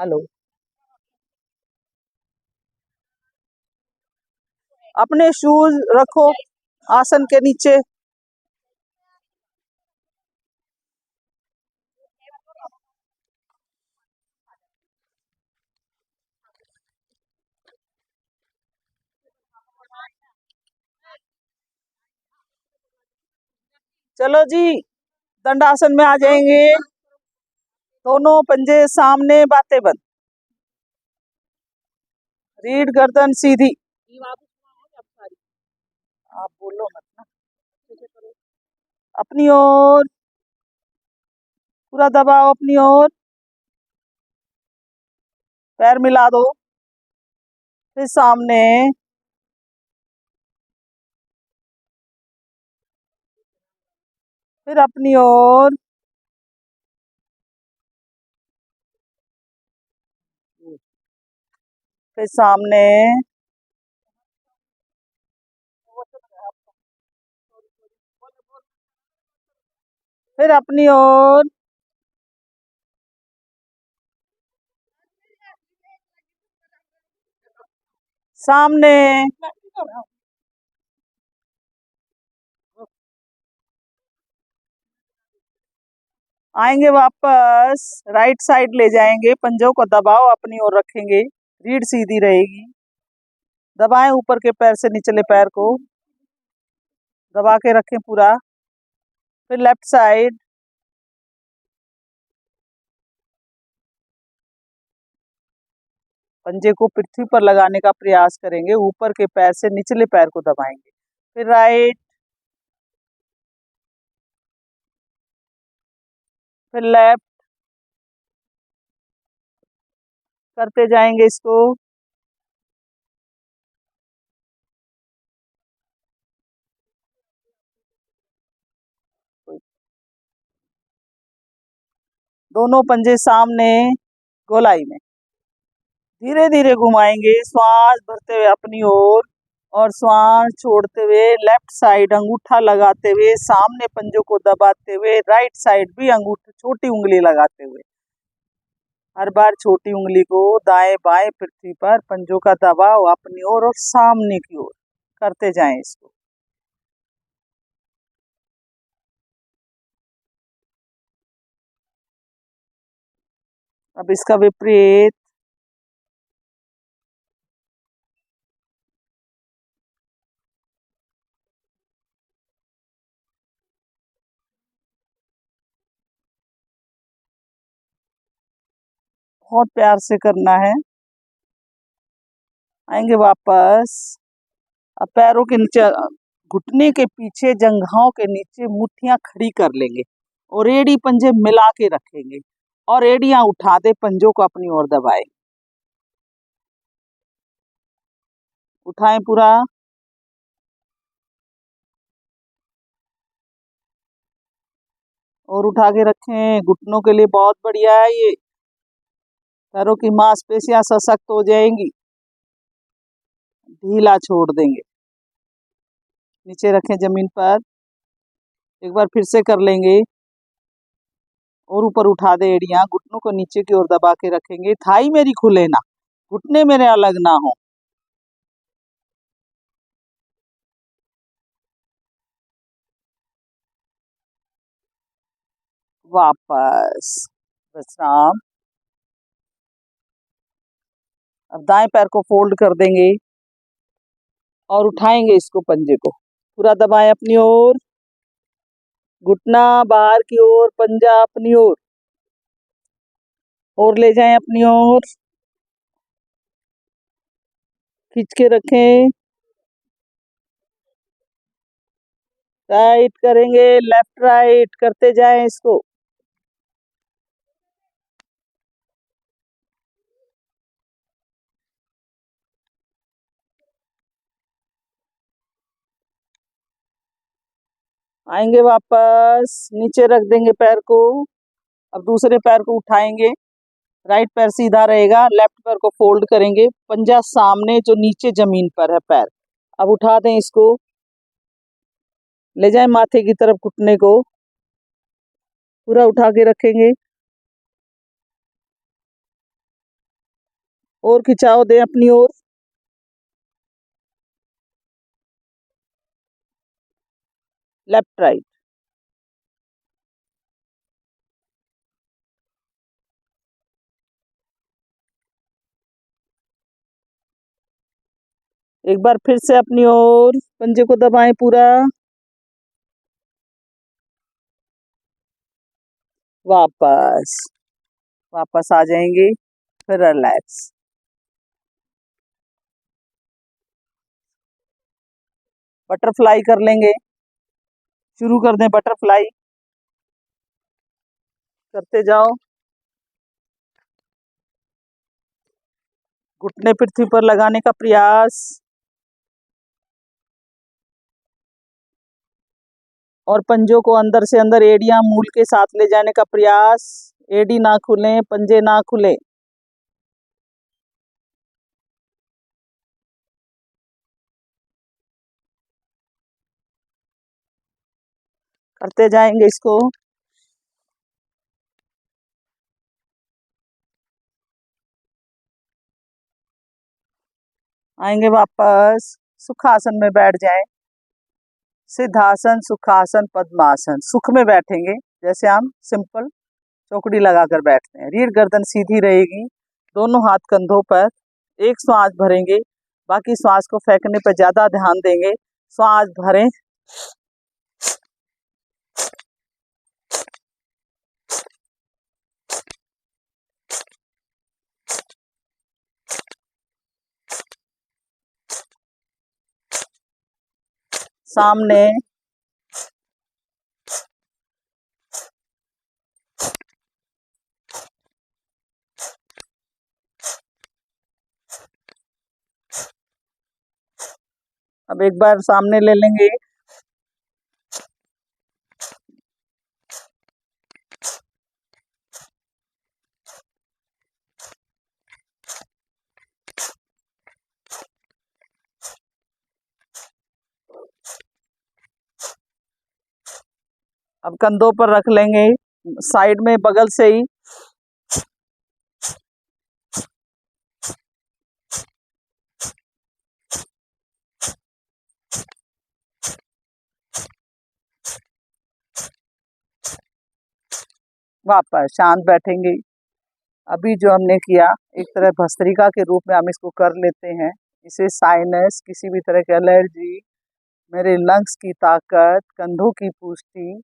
Hello. अपने shoes रखो आसन के नीचे। चलो जी, दंडासन में आ जाएंगे। दोनों पंजे सामने, बातें बंद। रीढ़ गर्दन सीधी। आप बोलो मत ना। अपनी ओर पूरा दबाओ, अपनी ओर। पैर मिला दो। फिर सामने। फिर अपनी ओर। फिर सामने। फिर अपनी ओर। सामने। आएंगे वापस, राइट साइड ले जाएंगे, पंजों को दबाओ, अपनी ओर रखेंगे। रीढ़ सीधी रहेगी। दबाएं ऊपर के पैर से निचले पैर को, दबा के रखें पूरा। फिर लेफ्ट साइड। पंजे को पृथ्वी पर लगाने का प्रयास करेंगे, ऊपर के पैर से निचले पैर को दबाएंगे। फिर राइट। फिर लेफ्ट। करते जाएंगे इसको। दोनों पंजे सामने, गोलाई में। धीरे धीरे घुमाएंगे, श्वास भरते हुए अपनी ओर और श्वास छोड़ते हुए लेफ्ट साइड, अंगूठा लगाते हुए सामने पंजों को दबाते हुए, राइट साइड भी अंगूठा छोटी उंगली लगाते हुए। हर बार छोटी उंगली को दाएं बाएं पृथ्वी पर, पंजों का दबाव अपनी ओर और सामने की ओर करते जाएं इसको। अब इसका विपरीत। बहुत प्यार से करना है। आएंगे वापस। अब पैरों के नीचे, घुटने के पीछे, जंघाओं के नीचे मुट्ठियां खड़ी कर लेंगे और एड़ी पंजे मिला के रखेंगे और एड़ियां उठा दे, पंजों को अपनी ओर दबाए। उठाएं पूरा। और उठा के रखें, घुटनों के लिए बहुत बढ़िया है ये। पैरों की मांसपेशियां सशक्त हो जाएंगी। ढीला छोड़ देंगे। नीचे रखें जमीन पर। एक बार फिर से कर लेंगे। और ऊपर उठा दे एड़ियां, घुटनों को नीचे की ओर दबा के रखेंगे। थाई मेरी खुले ना, घुटने मेरे अलग ना हो। वापस विश्राम। अब दाएं पैर को फोल्ड कर देंगे और उठाएंगे इसको, पंजे को पूरा दबाएं अपनी ओर। घुटना बाहर की ओर, पंजा अपनी ओर और ले जाएं अपनी ओर। खींच के रखें। राइट करेंगे, लेफ्ट राइट करते जाएं इसको। आएंगे वापस, नीचे रख देंगे पैर को। अब दूसरे पैर को उठाएंगे। राइट पैर सीधा रहेगा, लेफ्ट पैर को फोल्ड करेंगे, पंजा सामने जो नीचे जमीन पर है पैर। अब उठा दें इसको, ले जाएं माथे की तरफ, घुटने को पूरा उठा के रखेंगे। और खिंचाव दें अपनी ओर। Left right. एक बार फिर से अपनी ओर पंजे को दबाएं पूरा। वापस वापस आ जाएंगे, फिर रिलैक्स। बटरफ्लाई कर लेंगे। शुरू कर दें बटरफ्लाई। करते जाओ। घुटने पृथ्वी पर लगाने का प्रयास और पंजों को अंदर से अंदर एड़ियां मूल के साथ ले जाने का प्रयास। एड़ी ना खुले, पंजे ना खुले। करते जाएंगे इसको। आएंगे वापस, सुखासन में बैठ जाएं। सिद्धासन, सुखासन, पद्मासन। सुख में बैठेंगे, जैसे हम सिंपल चौकड़ी लगाकर बैठते हैं। रीढ़ गर्दन सीधी रहेगी, दोनों हाथ कंधों पर। एक श्वास भरेंगे, बाकी श्वास को फेंकने पर ज्यादा ध्यान देंगे। श्वास भरें, सामने। अब एक बार सामने ले लेंगे। अब कंधों पर रख लेंगे, साइड में बगल से ही। वापस शांत बैठेंगे। अभी जो हमने किया, एक तरह भस्त्रिका के रूप में हम इसको कर लेते हैं। इसे साइनस, किसी भी तरह की एलर्जी, मेरे लंग्स की ताकत, कंधों की पुष्टि,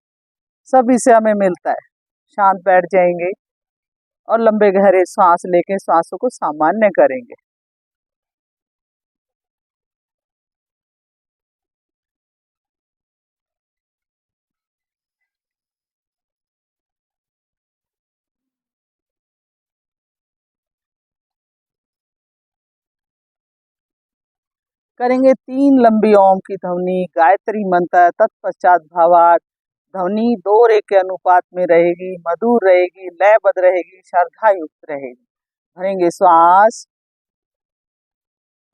सब इसे हमें मिलता है। शांत बैठ जाएंगे और लंबे गहरे सांस लेके सांसों को सामान्य करेंगे। करेंगे 3 लंबी ओम की ध्वनि, गायत्री मंत्र, तत्पश्चात भावार्थ। ध्वनि 2 रे के अनुपात में रहेगी, मधुर रहेगी, लयबद्ध रहेगी, श्रद्धा युक्त रहेगी। भरेंगे श्वास।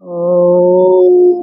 ओम।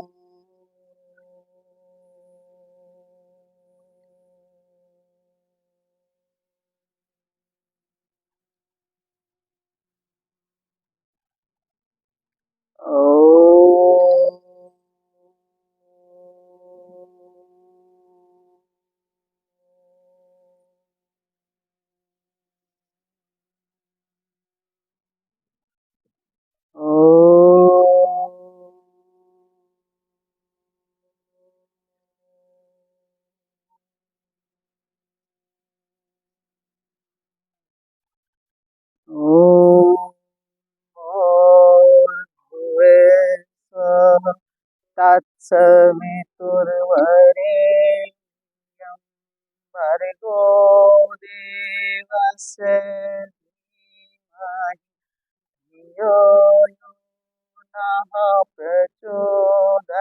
तत्सवितुर्वरेण्यं भर्गो देवस्य धीमहि धियो यो नः प्रचोदयात्।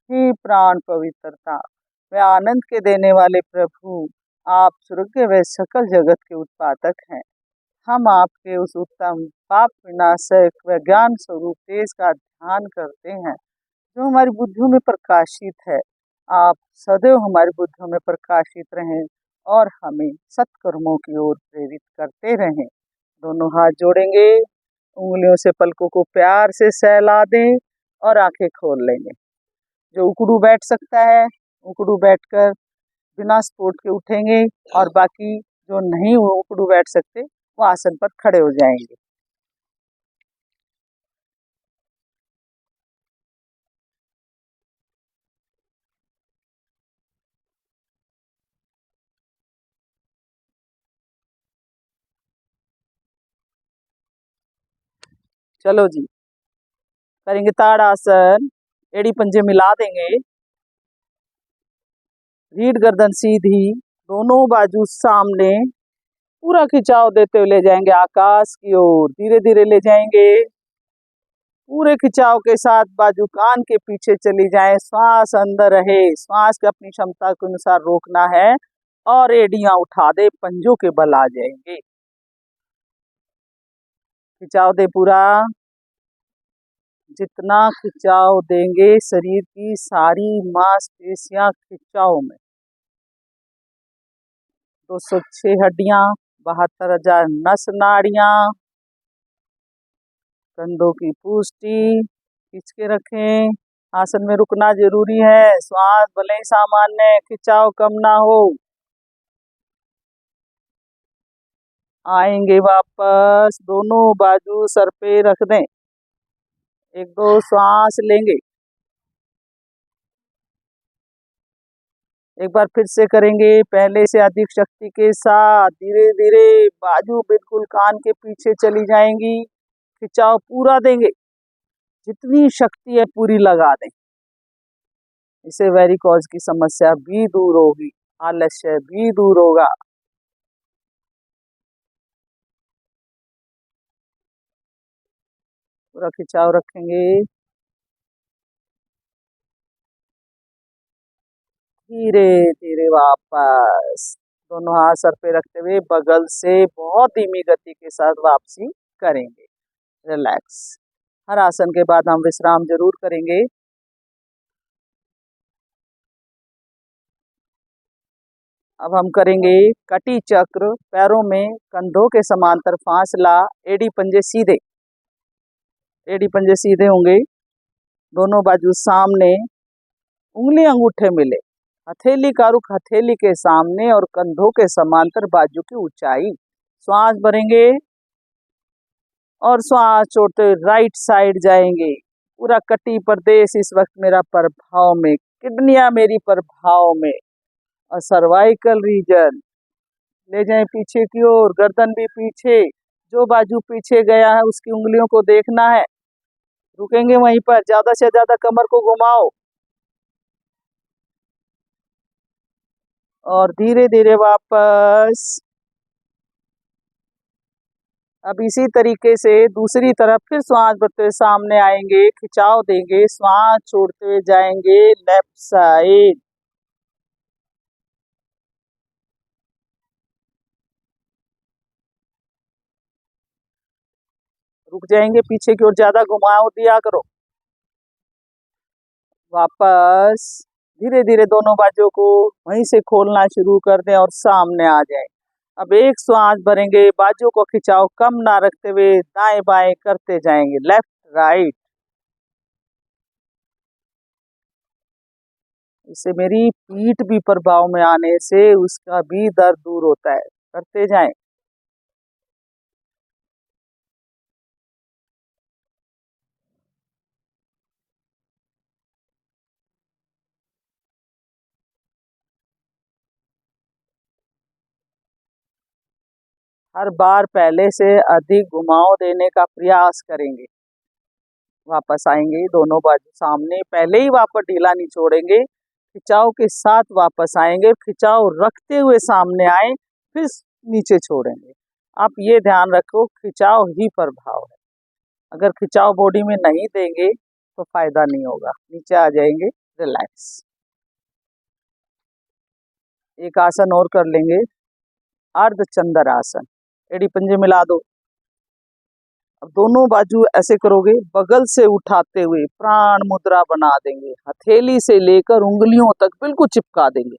हे प्राण पवित्रता, वे आनंद के देने वाले प्रभु, आप स्वर्ग व सकल जगत के उत्पादक हैं। हम आपके उस उत्तम पाप विनाशक व ज्ञान स्वरूप तेज का ध्यान करते हैं, जो हमारी बुद्धियों में प्रकाशित है। आप सदैव हमारी बुद्धियों में प्रकाशित रहें और हमें सत्कर्मों की ओर प्रेरित करते रहें। दोनों हाथ जोड़ेंगे, उंगलियों से पलकों को प्यार से सहला दें और आंखें खोल लेंगे। जो उकड़ू बैठ सकता है, उकड़ू बैठकर बिना सपोर्ट के उठेंगे, और बाकी जो नहीं उकड़ू बैठ सकते वो आसन पर खड़े हो जाएंगे। चलो जी, करेंगे ताड़ासन। एड़ी पंजे मिला देंगे, रीढ़ गर्दन सीधी, दोनों बाजू सामने, पूरा खिंचाव देते हुए ले जाएंगे आकाश की ओर। धीरे धीरे ले जाएंगे, पूरे खिंचाव के साथ बाजू कान के पीछे चली जाए। श्वास अंदर रहे, श्वास के अपनी क्षमता के अनुसार रोकना है, और एड़ियां उठा दे, पंजों के बल आ जाएंगे। खिंचाव दे पूरा। जितना खिंचाव देंगे शरीर की सारी मांसपेशियां खिंचाव में। 206 हड्डियां, 72,000 नस नाड़ियां, कंधों की पुष्टि, खींच के रखें। आसन में रुकना जरूरी है, श्वास भले ही सामान्य, खिंचाव कम ना हो। आएंगे वापस, दोनों बाजू सर पे रख दें, एक दो श्वास लेंगे। एक बार फिर से करेंगे, पहले से अधिक शक्ति के साथ। धीरे धीरे बाजू बिल्कुल कान के पीछे चली जाएंगी, खिंचाव पूरा देंगे, जितनी शक्ति है पूरी लगा दें। इससे वेरिकोज की समस्या भी दूर होगी, आलस्य भी दूर होगा। पूरा खिंचाव रखेंगे। धीरे धीरे वापस, दोनों हाथ सर पे रखते हुए बगल से बहुत धीमी गति के साथ वापसी करेंगे। रिलैक्स। हर आसन के बाद हम विश्राम जरूर करेंगे। अब हम करेंगे कटी चक्र। पैरों में कंधों के समांतर फासला, एड़ी पंजे सीधे, एड़ी पंजे सीधे होंगे, दोनों बाजू सामने, उंगली अंगूठे मिले, हथेली का रुख हथेली के सामने और कंधों के समांतर बाजू की ऊंचाई। श्वास भरेंगे और श्वास छोड़ते राइट साइड जाएंगे। पूरा कटी प्रदेश इस वक्त मेरा प्रभाव में, किडनियां मेरी प्रभाव में, और सर्वाइकल रीजन ले जाएं पीछे की ओर, गर्दन भी पीछे। जो बाजू पीछे गया है उसकी उंगलियों को देखना है। रुकेंगे वहीं पर, ज्यादा से ज्यादा कमर को घुमाओ, और धीरे धीरे वापस। अब इसी तरीके से दूसरी तरफ फिर श्वास भरते हुए सामने आएंगे, खिंचाव देंगे, श्वास छोड़ते हुए जाएंगे लेफ्ट साइड। रुक जाएंगे, पीछे की ओर ज्यादा घुमाव दिया करो। वापस धीरे धीरे दोनों बाजू को वहीं से खोलना शुरू कर दें और सामने आ जाए। अब एक श्वास भरेंगे, बाजू को खिंचाव कम ना रखते हुए दाएं बाएं करते जाएंगे, लेफ्ट राइट। इससे मेरी पीठ भी प्रभाव में आने से उसका भी दर्द दूर होता है। करते जाएं। हर बार पहले से अधिक घुमाव देने का प्रयास करेंगे। वापस आएंगे, दोनों बाजू सामने, पहले ही वापस ढीला नहीं छोड़ेंगे, खिंचाव के साथ वापस आएंगे, खिंचाव रखते हुए सामने आए, फिर नीचे छोड़ेंगे। आप ये ध्यान रखो, खिंचाव ही प्रभाव है। अगर खिंचाव बॉडी में नहीं देंगे तो फायदा नहीं होगा। नीचे आ जाएंगे, रिलैक्स। एक आसन और कर लेंगे, अर्धचंद्र आसन। एड़ी पंजे मिला दो। अब दोनों बाजू ऐसे करोगे, बगल से उठाते हुए प्राण मुद्रा बना देंगे, हथेली से लेकर उंगलियों तक बिल्कुल चिपका देंगे।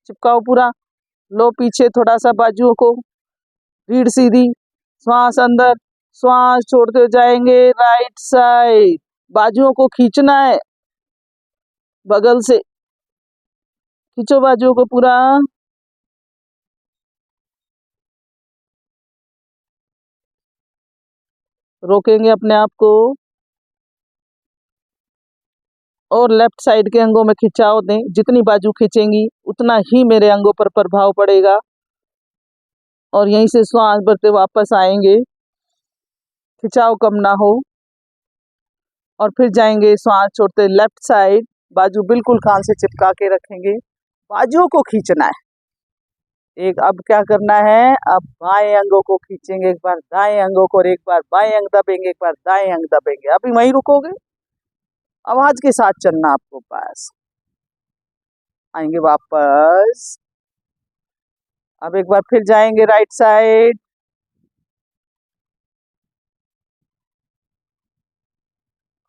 चिपकाओ पूरा। लो पीछे थोड़ा सा बाजुओं को, रीढ़ सीधी, श्वास अंदर, श्वास छोड़ते हुए जाएंगे राइट साइड, बाजुओं को खींचना है, बगल से खींचो बाजुओं को पूरा। रोकेंगे अपने आप को और लेफ्ट साइड के अंगों में खिंचाव दें। जितनी बाजू खींचेंगी उतना ही मेरे अंगों पर प्रभाव पड़ेगा। और यहीं से श्वास भरते वापस आएंगे, खिंचाव कम ना हो। और फिर जाएंगे श्वास छोड़ते लेफ्ट साइड, बाजू बिल्कुल कान से चिपका के रखेंगे, बाजुओं को खींचना है। एक अब क्या करना है, अब बाएं अंगों को खींचेंगे, एक बार दाएं अंगों को, और एक बार बाएं अंग दबेंगे, एक बार दाएं अंग दबेंगे। अभी वहीं रुकोगे, आवाज के साथ चलना आपको। बस आएंगे वापस। अब एक बार फिर जाएंगे राइट साइड,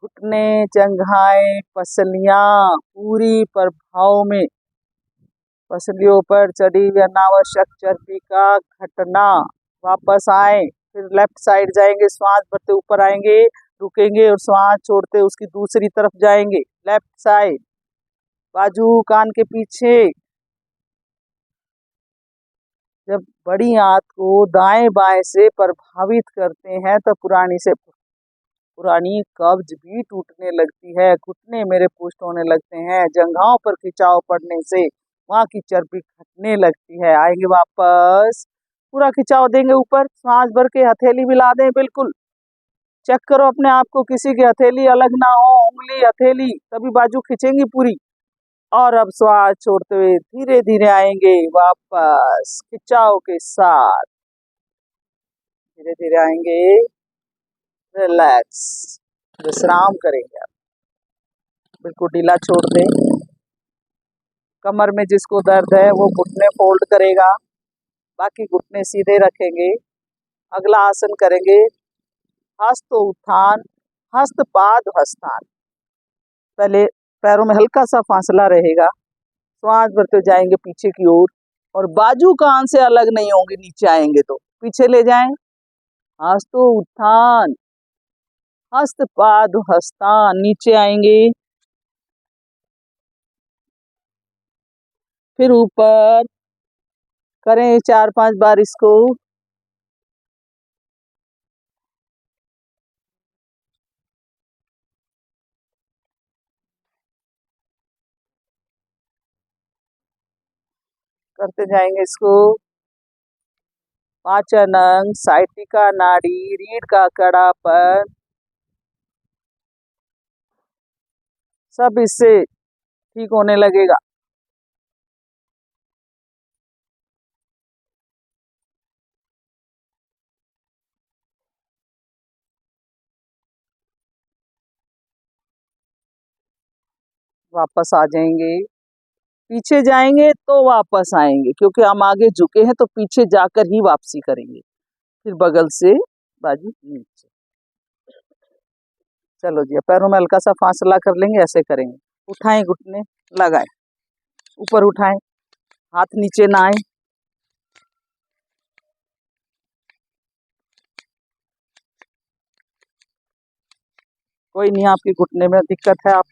घुटने, जंघाएं, पसलियां पूरी प्रभाव में, पसलियों पर चढ़ी हुई अनावश्यक चर्बी का घटना। वापस आए, फिर लेफ्ट साइड जाएंगे, श्वास भरते ऊपर आएंगे, रुकेंगे और श्वास छोड़ते उसकी दूसरी तरफ जाएंगे। लेफ्ट साइड, बाजू कान के पीछे। जब बड़ी आंत को दाएं बाएं से प्रभावित करते हैं तो पुरानी कब्ज भी टूटने लगती है, घुटने मेरे पुष्ट होने लगते हैं, जंघाओं पर खिंचाव पड़ने से वहां की चर्बी घटने लगती है। आएंगे वापस, पूरा खिंचाव देंगे ऊपर, सांस भर के हथेली मिला दें। बिल्कुल चेक करो अपने आप को, किसी की हथेली अलग ना हो, उंगली हथेली, तभी बाजू खिंचेंगी पूरी। और अब श्वास छोड़ते हुए धीरे धीरे आएंगे वापस, खिंचाव के साथ धीरे धीरे आएंगे। रिलैक्स, विश्राम करेंगे आप, बिल्कुल ढीला छोड़ दें। कमर में जिसको दर्द है वो घुटने फोल्ड करेगा, बाकी घुटने सीधे रखेंगे। अगला आसन करेंगे हस्त उत्थान, हस्तपाद हस्तान। पहले पैरों में हल्का सा फासला रहेगा, श्वास भरते जाएंगे पीछे की ओर, और बाजू कान से अलग नहीं होंगे। नीचे आएंगे तो पीछे ले जाएं, हस्त उत्थान, हस्तपाद हस्तान। नीचे आएंगे, फिर ऊपर करें 4-5 बार इसको। करते जाएंगे इसको। पाचन अंग, साइटिका नाड़ी, रीढ़ का कड़ापन, सब इससे ठीक होने लगेगा। वापस आ जाएंगे, पीछे जाएंगे तो वापस आएंगे, क्योंकि हम आगे झुके हैं तो पीछे जाकर ही वापसी करेंगे। फिर बगल से बाजू नीचे। चलो जी, पैरों में हल्का सा फासला कर लेंगे, ऐसे करेंगे। उठाएं घुटने, लगाए, ऊपर उठाएं, हाथ नीचे ना आए। कोई नहीं, आपके घुटने में दिक्कत है, आप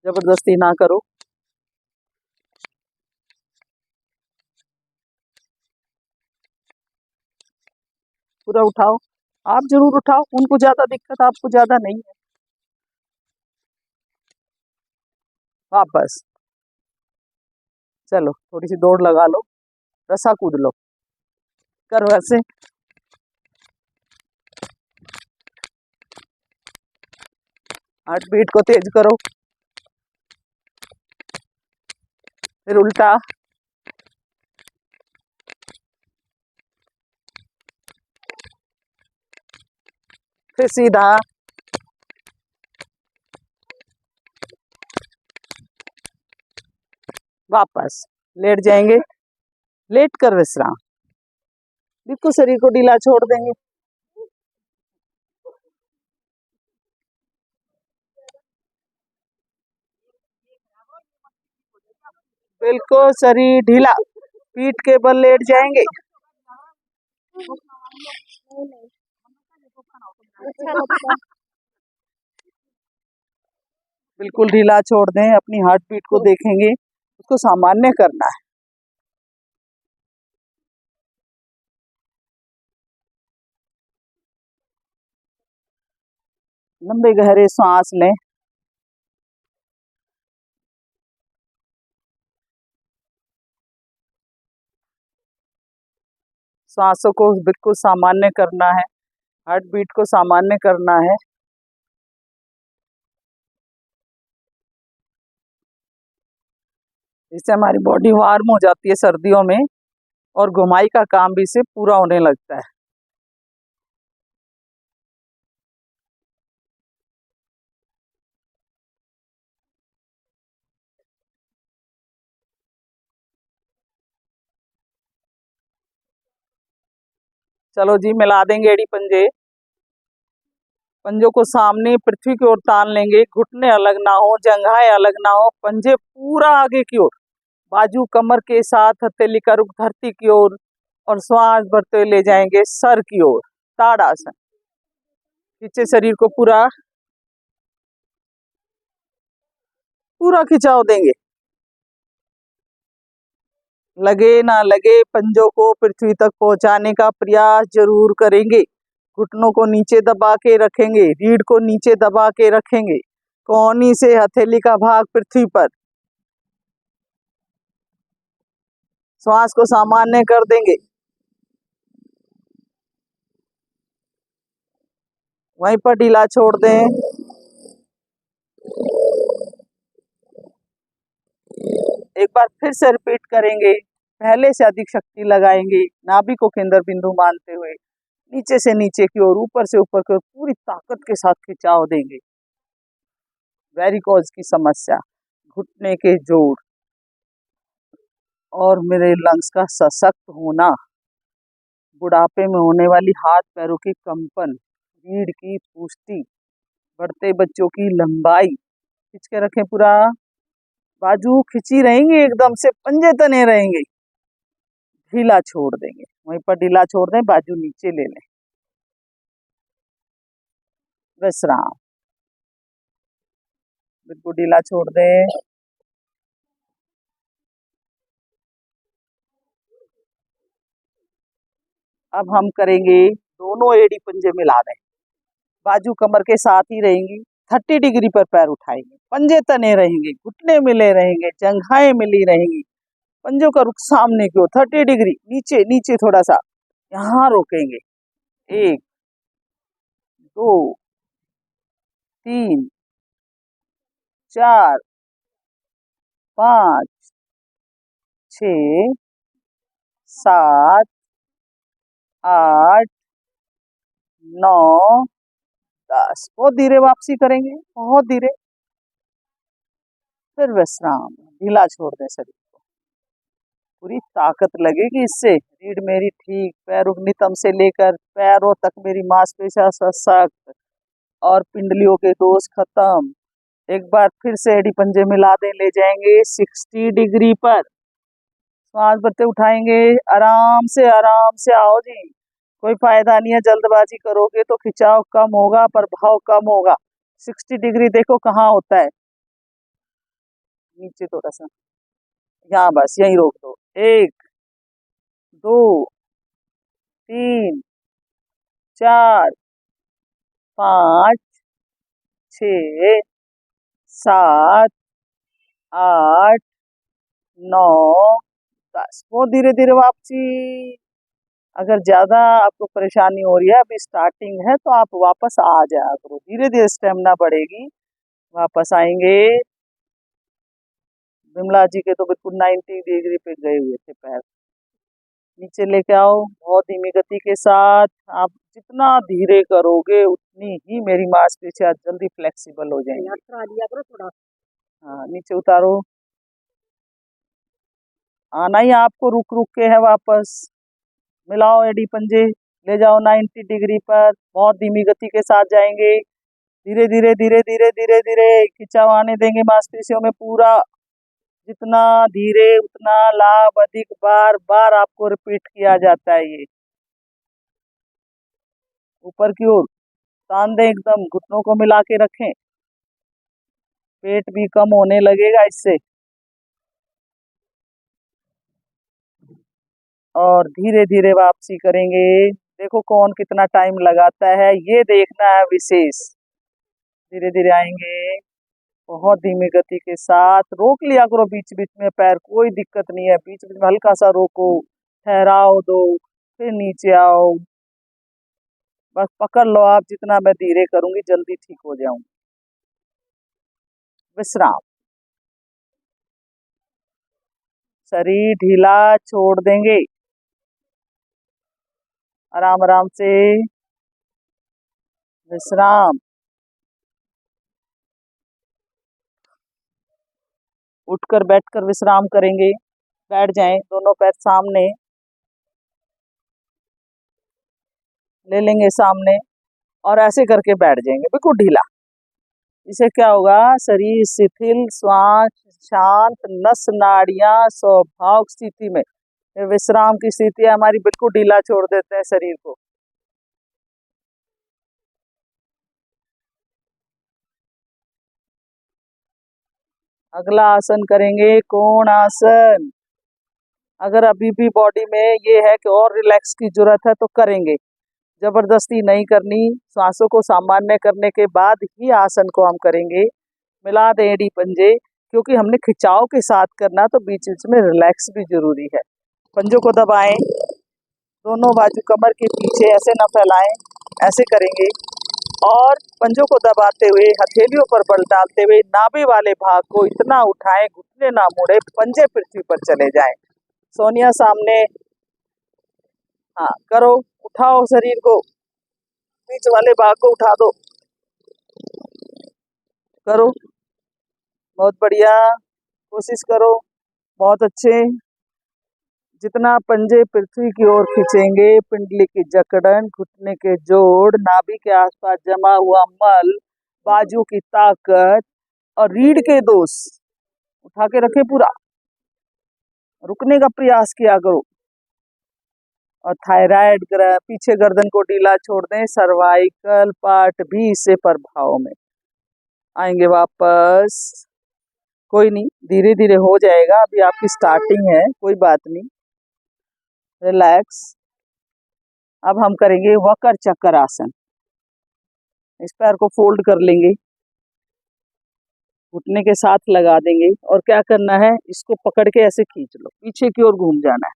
जबरदस्ती ना करो। पूरा उठाओ, आप जरूर उठाओ, उनको ज्यादा दिक्कत, आपको ज्यादा नहीं है। वापस, चलो थोड़ी सी दौड़ लगा लो, रस्सा कूद लो, करो ऐसे। हार्ट बीट को तेज करो, फिर उल्टा, फिर सीधा, वापस लेट जाएंगे, लेट कर विश्राम, बिल्कुल शरीर को ढीला छोड़ देंगे। बिल्कुल शरीर ढीला, पीठ के बल लेट जाएंगे। अच्छा लगता है। बिल्कुल ढीला छोड़ दें, अपनी हार्ट बीट को देखेंगे, उसको सामान्य करना है। लंबे गहरे सांस लें। सांसों को बिल्कुल सामान्य करना है, हार्ट बीट को सामान्य करना है। इससे हमारी बॉडी वार्म हो जाती है सर्दियों में, और घुमाई का काम भी इससे पूरा होने लगता है। चलो जी, मिला देंगे एड़ी पंजे। पंजों को सामने पृथ्वी की ओर तान लेंगे, घुटने अलग ना हो, जंघाएं अलग ना हो, पंजे पूरा आगे की ओर, बाजू कमर के साथ हथेली का रुख धरती की ओर, और श्वास भरते हुए ले जाएंगे सर की ओर, ताड़ासन। पीछे शरीर को पूरा पूरा खिंचाव देंगे। लगे ना लगे, पंजों को पृथ्वी तक पहुंचाने का प्रयास जरूर करेंगे। घुटनों को नीचे दबा के रखेंगे, रीढ़ को नीचे दबा के रखेंगे, कोहनी से हथेली का भाग पृथ्वी पर। श्वास को सामान्य कर देंगे। वहीं पर ढीला छोड़ दें। एक बार फिर से रिपीट करेंगे। पहले से अधिक शक्ति लगाएंगे, नाभि को केंद्र बिंदु मानते हुए नीचे से नीचे की ओर, ऊपर से ऊपर की ओर पूरी ताकत के साथ खिंचाव देंगे। वेरिकोज की समस्या, घुटने के जोड़ और मेरे लंग्स का सशक्त होना, बुढ़ापे में होने वाली हाथ पैरों की कंपन, रीढ़ की पुष्टि, बढ़ते बच्चों की लंबाई। खींच के रखें पूरा, बाजू खिंची रहेंगी, एकदम से पंजे तने रहेंगे। ढीला छोड़ देंगे, वहीं पर ढीला छोड़ दें, बाजू नीचे ले लें। विश्राम, बिल्कुल ढीला छोड़ दें। अब हम करेंगे, दोनों एड़ी पंजे मिला दें, बाजू कमर के साथ ही रहेंगी, 30 डिग्री पर पैर उठाएंगे, पंजे तने रहेंगे, घुटने मिले रहेंगे, जंघाएं मिली रहेंगी, पंजों का रुख सामने की ओर 30 डिग्री, नीचे नीचे थोड़ा सा, यहाँ रोकेंगे। 1 2 3 4 5 6 7 8 9 10। बहुत धीरे वापसी करेंगे, बहुत धीरे। फिर विश्राम, ढीला छोड़ दें शरीर को, पूरी ताकत लगेगी इससे। रीढ़ मेरी ठीक, पैरों नितंब से लेकर पैरों तक मेरी मांसपेशियां सशक्त, और पिंडलियों के दोष खत्म। एक बार फिर से एड़ी पंजे मिला दें, ले जाएंगे 60 डिग्री पर। श्वास भरते उठाएंगे, आराम से आओ जी। कोई फायदा नहीं है, जल्दबाजी करोगे तो खिंचाव कम होगा, प्रभाव कम होगा। 60 डिग्री देखो कहाँ होता है, नीचे थोड़ा सा, यहाँ बस यहीं रोक दो। 1 2 3 4 5 6 7 8 9 10। बहुत धीरे धीरे वापसी। अगर ज्यादा आपको परेशानी हो रही है, अभी स्टार्टिंग है, तो आप वापस आ जाया करो, धीरे धीरे स्टेमिना बढ़ेगी, वापस आएंगे। विमला जी के तो बिल्कुल 90 डिग्री पे गए हुए थे पैर। नीचे लेके आओ, बहुत धीमी गति के साथ। आप जितना धीरे करोगे उतनी ही मेरी मांसपेशियां जल्दी फ्लेक्सिबल हो जाएंगी। थोड़ा, हाँ, नीचे उतारो। आना ही आपको रुक रुक के है वापस। मिलाओ एडी पंजे, ले जाओ 90 डिग्री पर, बहुत धीमी गति के साथ जाएंगे। धीरे धीरे धीरे धीरे धीरे धीरे खिंचाव आने देंगे मांसपेशियों में पूरा। जितना धीरे उतना लाभ अधिक, बार बार आपको रिपीट किया जाता है। ये ऊपर की ओर तान दें एकदम, घुटनों को मिला के रखें। पेट भी कम होने लगेगा इससे। और धीरे धीरे वापसी करेंगे। देखो कौन कितना टाइम लगाता है, ये देखना है विशेष। धीरे धीरे आएंगे, बहुत धीमी गति के साथ। रोक लिया करो बीच बीच में पैर, कोई दिक्कत नहीं है, बीच बीच में हल्का सा रोको, ठहराओ दो, फिर नीचे आओ। बस पकड़ लो आप, जितना मैं धीरे करूंगी जल्दी ठीक हो जाऊंगी। विश्राम। शरीर ढीला छोड़ देंगे, आराम आराम से विश्राम। उठकर बैठकर विश्राम करेंगे। बैठ जाएं, दोनों पैर सामने ले लेंगे सामने, और ऐसे करके बैठ जाएंगे बिल्कुल ढीला। इससे क्या होगा, शरीर शिथिल, श्वास शांत, नस नाड़ियां स्वाभाविक स्थिति में। ये विश्राम की स्थिति है हमारी, बिल्कुल ढीला छोड़ देते हैं शरीर को। अगला आसन करेंगे कोण आसन। अगर अभी भी बॉडी में ये है कि और रिलैक्स की जरूरत है तो करेंगे, जबरदस्ती नहीं करनी। सांसों को सामान्य करने के बाद ही आसन को हम करेंगे। मिला दें एड़ी पंजे, क्योंकि हमने खिंचाव के साथ करना, तो बीच बीच में रिलैक्स भी जरूरी है। पंजों को दबाएं, दोनों बाजू कमर के पीछे, ऐसे ना फैलाएं, ऐसे करेंगे। और पंजों को दबाते हुए, हथेलियों पर बल डालते हुए, नाभि वाले भाग को इतना उठाएं, घुटने ना मुड़े, पंजे पृथ्वी पर चले जाएं। सोनिया सामने, हाँ करो, उठाओ शरीर को, बीच वाले भाग को उठा दो, करो, बहुत बढ़िया, कोशिश करो, बहुत अच्छे। जितना पंजे पृथ्वी की ओर खींचेंगे, पिंडली की जकड़न, घुटने के जोड़, नाभि के आसपास जमा हुआ मल, बाजू की ताकत और रीढ़ के दोष उठा के रखे पूरा, रुकने का प्रयास किया करो। और थायराइड पीछे गर्दन को ढीला छोड़ दें, सर्वाइकल पार्ट भी इससे प्रभाव में आएंगे वापस। कोई नहीं, धीरे धीरे हो जाएगा, अभी आपकी स्टार्टिंग है, कोई बात नहीं, रिलैक्स। अब हम करेंगे वक्र चक्कर आसन। इस पैर को फोल्ड कर लेंगे, घुटने के साथ लगा देंगे, और क्या करना है, इसको पकड़ के ऐसे खींच लो, पीछे की ओर घूम जाना है।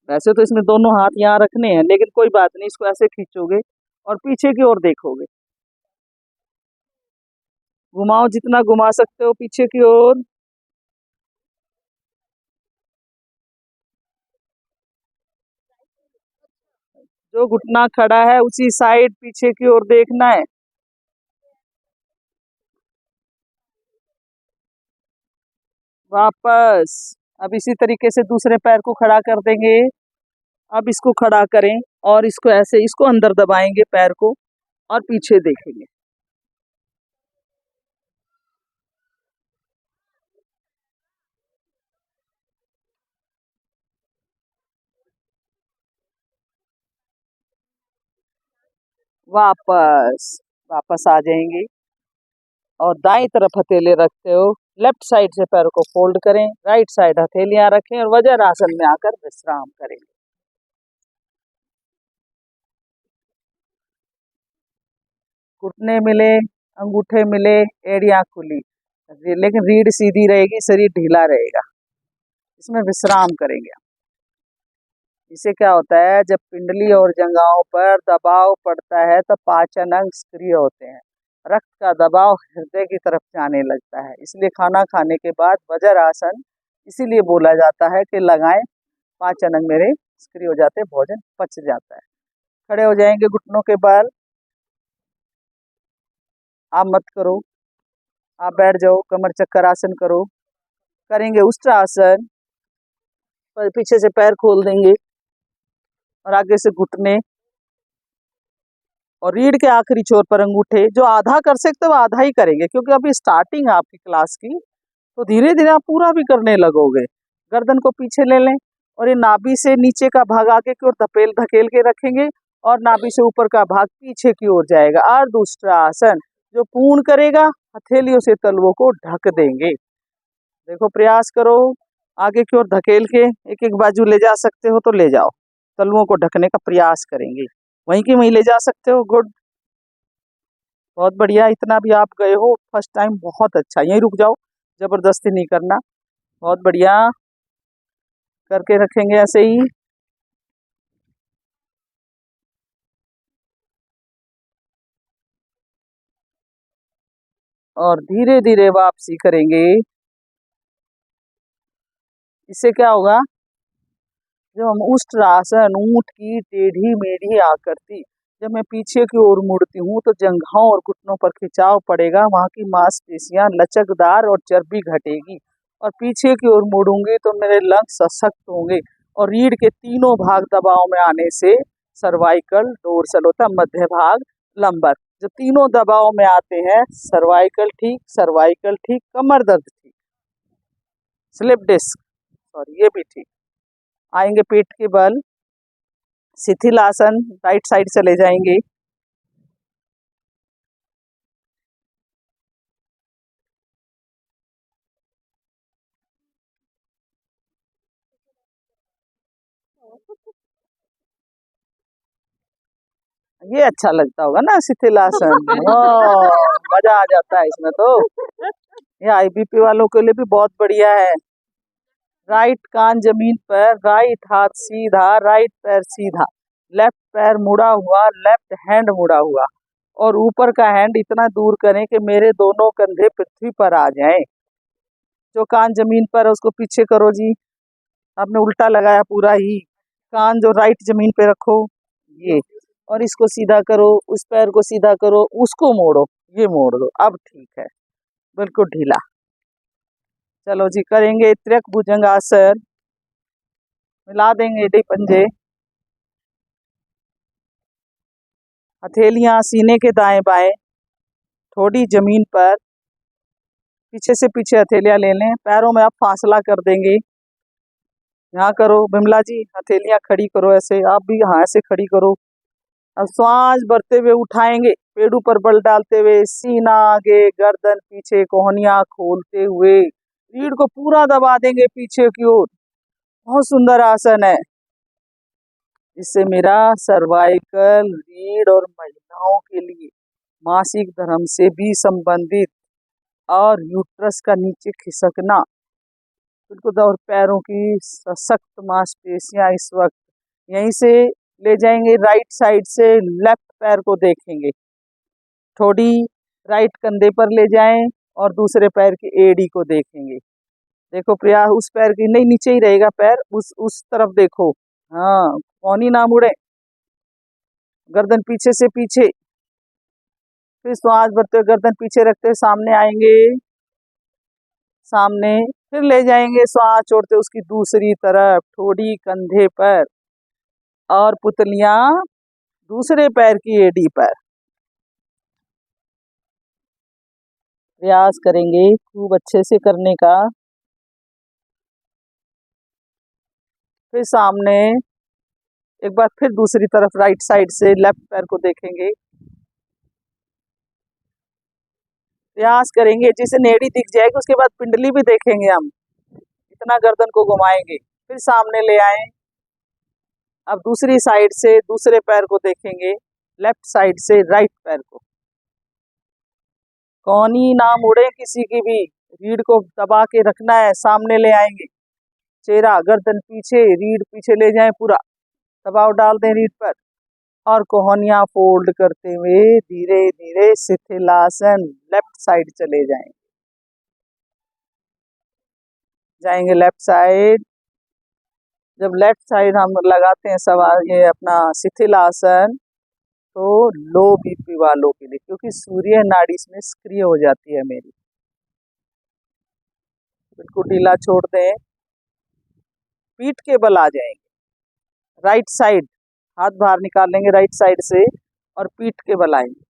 वैसे तो इसमें दोनों हाथ यहाँ रखने हैं, लेकिन कोई बात नहीं, इसको ऐसे खींचोगे और पीछे की ओर देखोगे। घुमाओ, जितना घुमा सकते हो पीछे की ओर। जो घुटना खड़ा है उसी साइड पीछे की ओर देखना है। वापस। अब इसी तरीके से दूसरे पैर को खड़ा कर देंगे। अब इसको खड़ा करें और इसको ऐसे, इसको अंदर दबाएंगे पैर को, और पीछे देखेंगे। वापस, वापस आ जाएंगे, और दाईं तरफ हथेली रखते हो, लेफ्ट साइड से पैर को फोल्ड करें, राइट साइड हथेलियां रखें, और वज्रासन में आकर विश्राम करेंगे। घुटने मिले, अंगूठे मिले, एड़ियां खुली, लेकिन रीढ़ सीधी रहेगी, शरीर ढीला रहेगा। इसमें विश्राम करेंगे। इससे क्या होता है, जब पिंडली और जंघाओं पर दबाव पड़ता है तब पाचन अंग सक्रिय होते हैं, रक्त का दबाव हृदय की तरफ जाने लगता है। इसलिए खाना खाने के बाद वज्रासन इसीलिए बोला जाता है कि लगाएं, पाचन अंग मेरे सक्रिय हो जाते हैं, भोजन पच जाता है। खड़े हो जाएंगे घुटनों के बल। आप मत करो, आप बैठ जाओ, कमर चक्कर आसन करो। करेंगे उष्ट्रासन, पर पीछे से पैर खोल देंगे, और आगे से घुटने, और रीढ़ के आखिरी छोर पर अंगूठे। जो आधा कर सकते हो आधा ही करेंगे, क्योंकि अभी स्टार्टिंग है आपकी क्लास की, तो धीरे धीरे आप पूरा भी करने लगोगे। गर्दन को पीछे ले लें, और ये नाभि से नीचे का भाग आगे की ओर धकेल धकेल के रखेंगे, और नाभि से ऊपर का भाग पीछे की ओर जाएगा। अर्ध उष्ट्रासन जो पूर्ण करेगा, हथेलियों से तलवों को ढक देंगे। देखो प्रयास करो, आगे की ओर धकेल के एक एक बाजू ले जा सकते हो तो ले जाओ। तलवों को ढकने का प्रयास करेंगे, वहीं की वहीं ले जा सकते हो। गुड, बहुत बढ़िया। इतना भी आप गए हो फर्स्ट टाइम, बहुत अच्छा। यहीं रुक जाओ, जबरदस्ती नहीं करना। बहुत बढ़िया, करके रखेंगे ऐसे ही। और धीरे धीरे वापसी करेंगे। इससे क्या होगा, जब हम उष्ट्रासन, ऊंट की टेढ़ी मेढ़ी आकृति, जब मैं पीछे की ओर मुड़ती हूँ तो जंघों और घुटनों पर खिंचाव पड़ेगा, वहां की मांसपेशियां लचकदार और चर्बी घटेगी। और पीछे की ओर मुड़ूंगी तो मेरे लंग्स सशक्त होंगे। और रीढ़ के तीनों भाग दबाव में आने से सर्वाइकल, डोर्सल होता है मध्य भाग, लंबर, जो तीनों दबाव में आते हैं, सर्वाइकल ठीक, सर्वाइकल ठीक, कमर दर्द ठीक, स्लिप डिस्क सॉरी ये भी ठीक। आएंगे पेट के बल, शिथिलासन, राइट साइड चले जाएंगे। ये अच्छा लगता होगा ना शिथिलासन, मजा आ जाता है इसमें तो। ये आईबीपी वालों के लिए भी बहुत बढ़िया है। राइट कान जमीन पर, राइट हाथ सीधा, राइट पैर सीधा, लेफ्ट पैर मुड़ा हुआ, लेफ्ट हैंड मुड़ा हुआ, और ऊपर का हैंड इतना दूर करें कि मेरे दोनों कंधे पृथ्वी पर आ जाएं। जो कान जमीन पर है उसको पीछे करो जी, आपने उल्टा लगाया पूरा ही। कान जो राइट जमीन पे रखो, ये, और इसको सीधा करो, उस पैर को सीधा करो, उसको मोड़ो, ये मोड़ दो, अब ठीक है, बिल्कुल ढीला। चलो जी, करेंगे त्रिक भुजंगासन, मिला देंगे एडी पंजे, हथेलियां सीने के दाएं बाएं, थोड़ी जमीन पर, पीछे से पीछे हथेलियां ले लें, पैरों में आप फासला कर देंगे। यहाँ करो बिमला जी, हथेलियां खड़ी करो ऐसे, आप भी यहाँ ऐसे खड़ी करो। अब श्वास भरते हुए उठाएंगे, पेड़ों पर बल डालते हुए, सीना आगे, गर्दन पीछे, कोहनियां खोलते हुए, रीढ़ को पूरा दबा देंगे पीछे की ओर। बहुत सुंदर आसन है। इससे मेरा सर्वाइकल, रीढ़ और महिलाओं के लिए मासिक धर्म से भी संबंधित और यूट्रस का नीचे खिसकना बिल्कुल, और पैरों की सशक्त मांसपेशियां इस वक्त यहीं से ले जाएंगे। राइट साइड से लेफ्ट पैर को देखेंगे, थोड़ी राइट कंधे पर ले जाएं और दूसरे पैर की एड़ी को देखेंगे। देखो प्रयास, उस पैर की नहीं, नीचे ही रहेगा पैर, उस तरफ देखो। हाँ, पौनी ना मुड़े, गर्दन पीछे से पीछे। फिर श्वास भरते हुए गर्दन पीछे रखते हुए सामने आएंगे, सामने, फिर ले जाएंगे श्वास छोड़ते उसकी दूसरी तरफ, थोड़ी कंधे पर, और पुतलियां दूसरे पैर की एड़ी पर। प्रयास करेंगे खूब अच्छे से करने का। फिर सामने, एक बार फिर दूसरी तरफ राइट साइड से लेफ्ट पैर को देखेंगे। प्रयास करेंगे जिसे नेड़ी दिख जाएगी उसके बाद पिंडली भी देखेंगे हम, इतना गर्दन को घुमाएंगे। फिर सामने ले आए, अब दूसरी साइड से दूसरे पैर को देखेंगे, लेफ्ट साइड से राइट पैर को। कौनी ना मुड़े किसी की भी, रीढ़ को दबा के रखना है। सामने ले आएंगे, चेहरा गर्दन पीछे, रीढ़ पीछे ले जाएं, पूरा दबाव डाल दें रीढ़ पर, और कोहनियां फोल्ड करते हुए धीरे धीरे शिथिलासन, लेफ्ट साइड चले जाएंगे लेफ्ट साइड। जब लेफ्ट साइड हम लगाते हैं सवाल ये अपना शिथिलासन, तो लो बीपी वालों के लिए, क्योंकि सूर्य नाड़ी इसमें सक्रिय हो जाती है मेरी। बिल्कुल ढीला छोड़ दें, पीठ के बल आ जाएंगे। राइट साइड, हाथ बाहर निकाल लेंगे राइट साइड से और पीठ के बल आएंगे।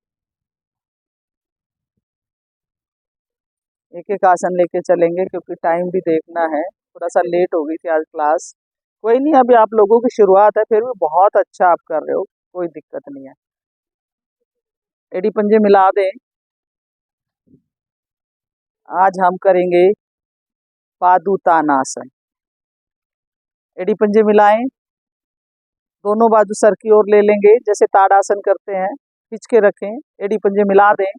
एक एक आसन लेके चलेंगे क्योंकि टाइम भी देखना है, थोड़ा सा लेट हो गई थी आज क्लास। कोई नहीं, अभी आप लोगों की शुरुआत है, फिर भी बहुत अच्छा आप कर रहे हो। कोई दिक्कत नहीं है। एड़ी पंजे मिला दें। आज हम करेंगे पादुतानासन। एड़ी पंजे मिलाएं, दोनों बाजू सर की ओर ले लेंगे, जैसे ताड़ासन करते हैं, खींच के रखें, एड़ी पंजे मिला दें।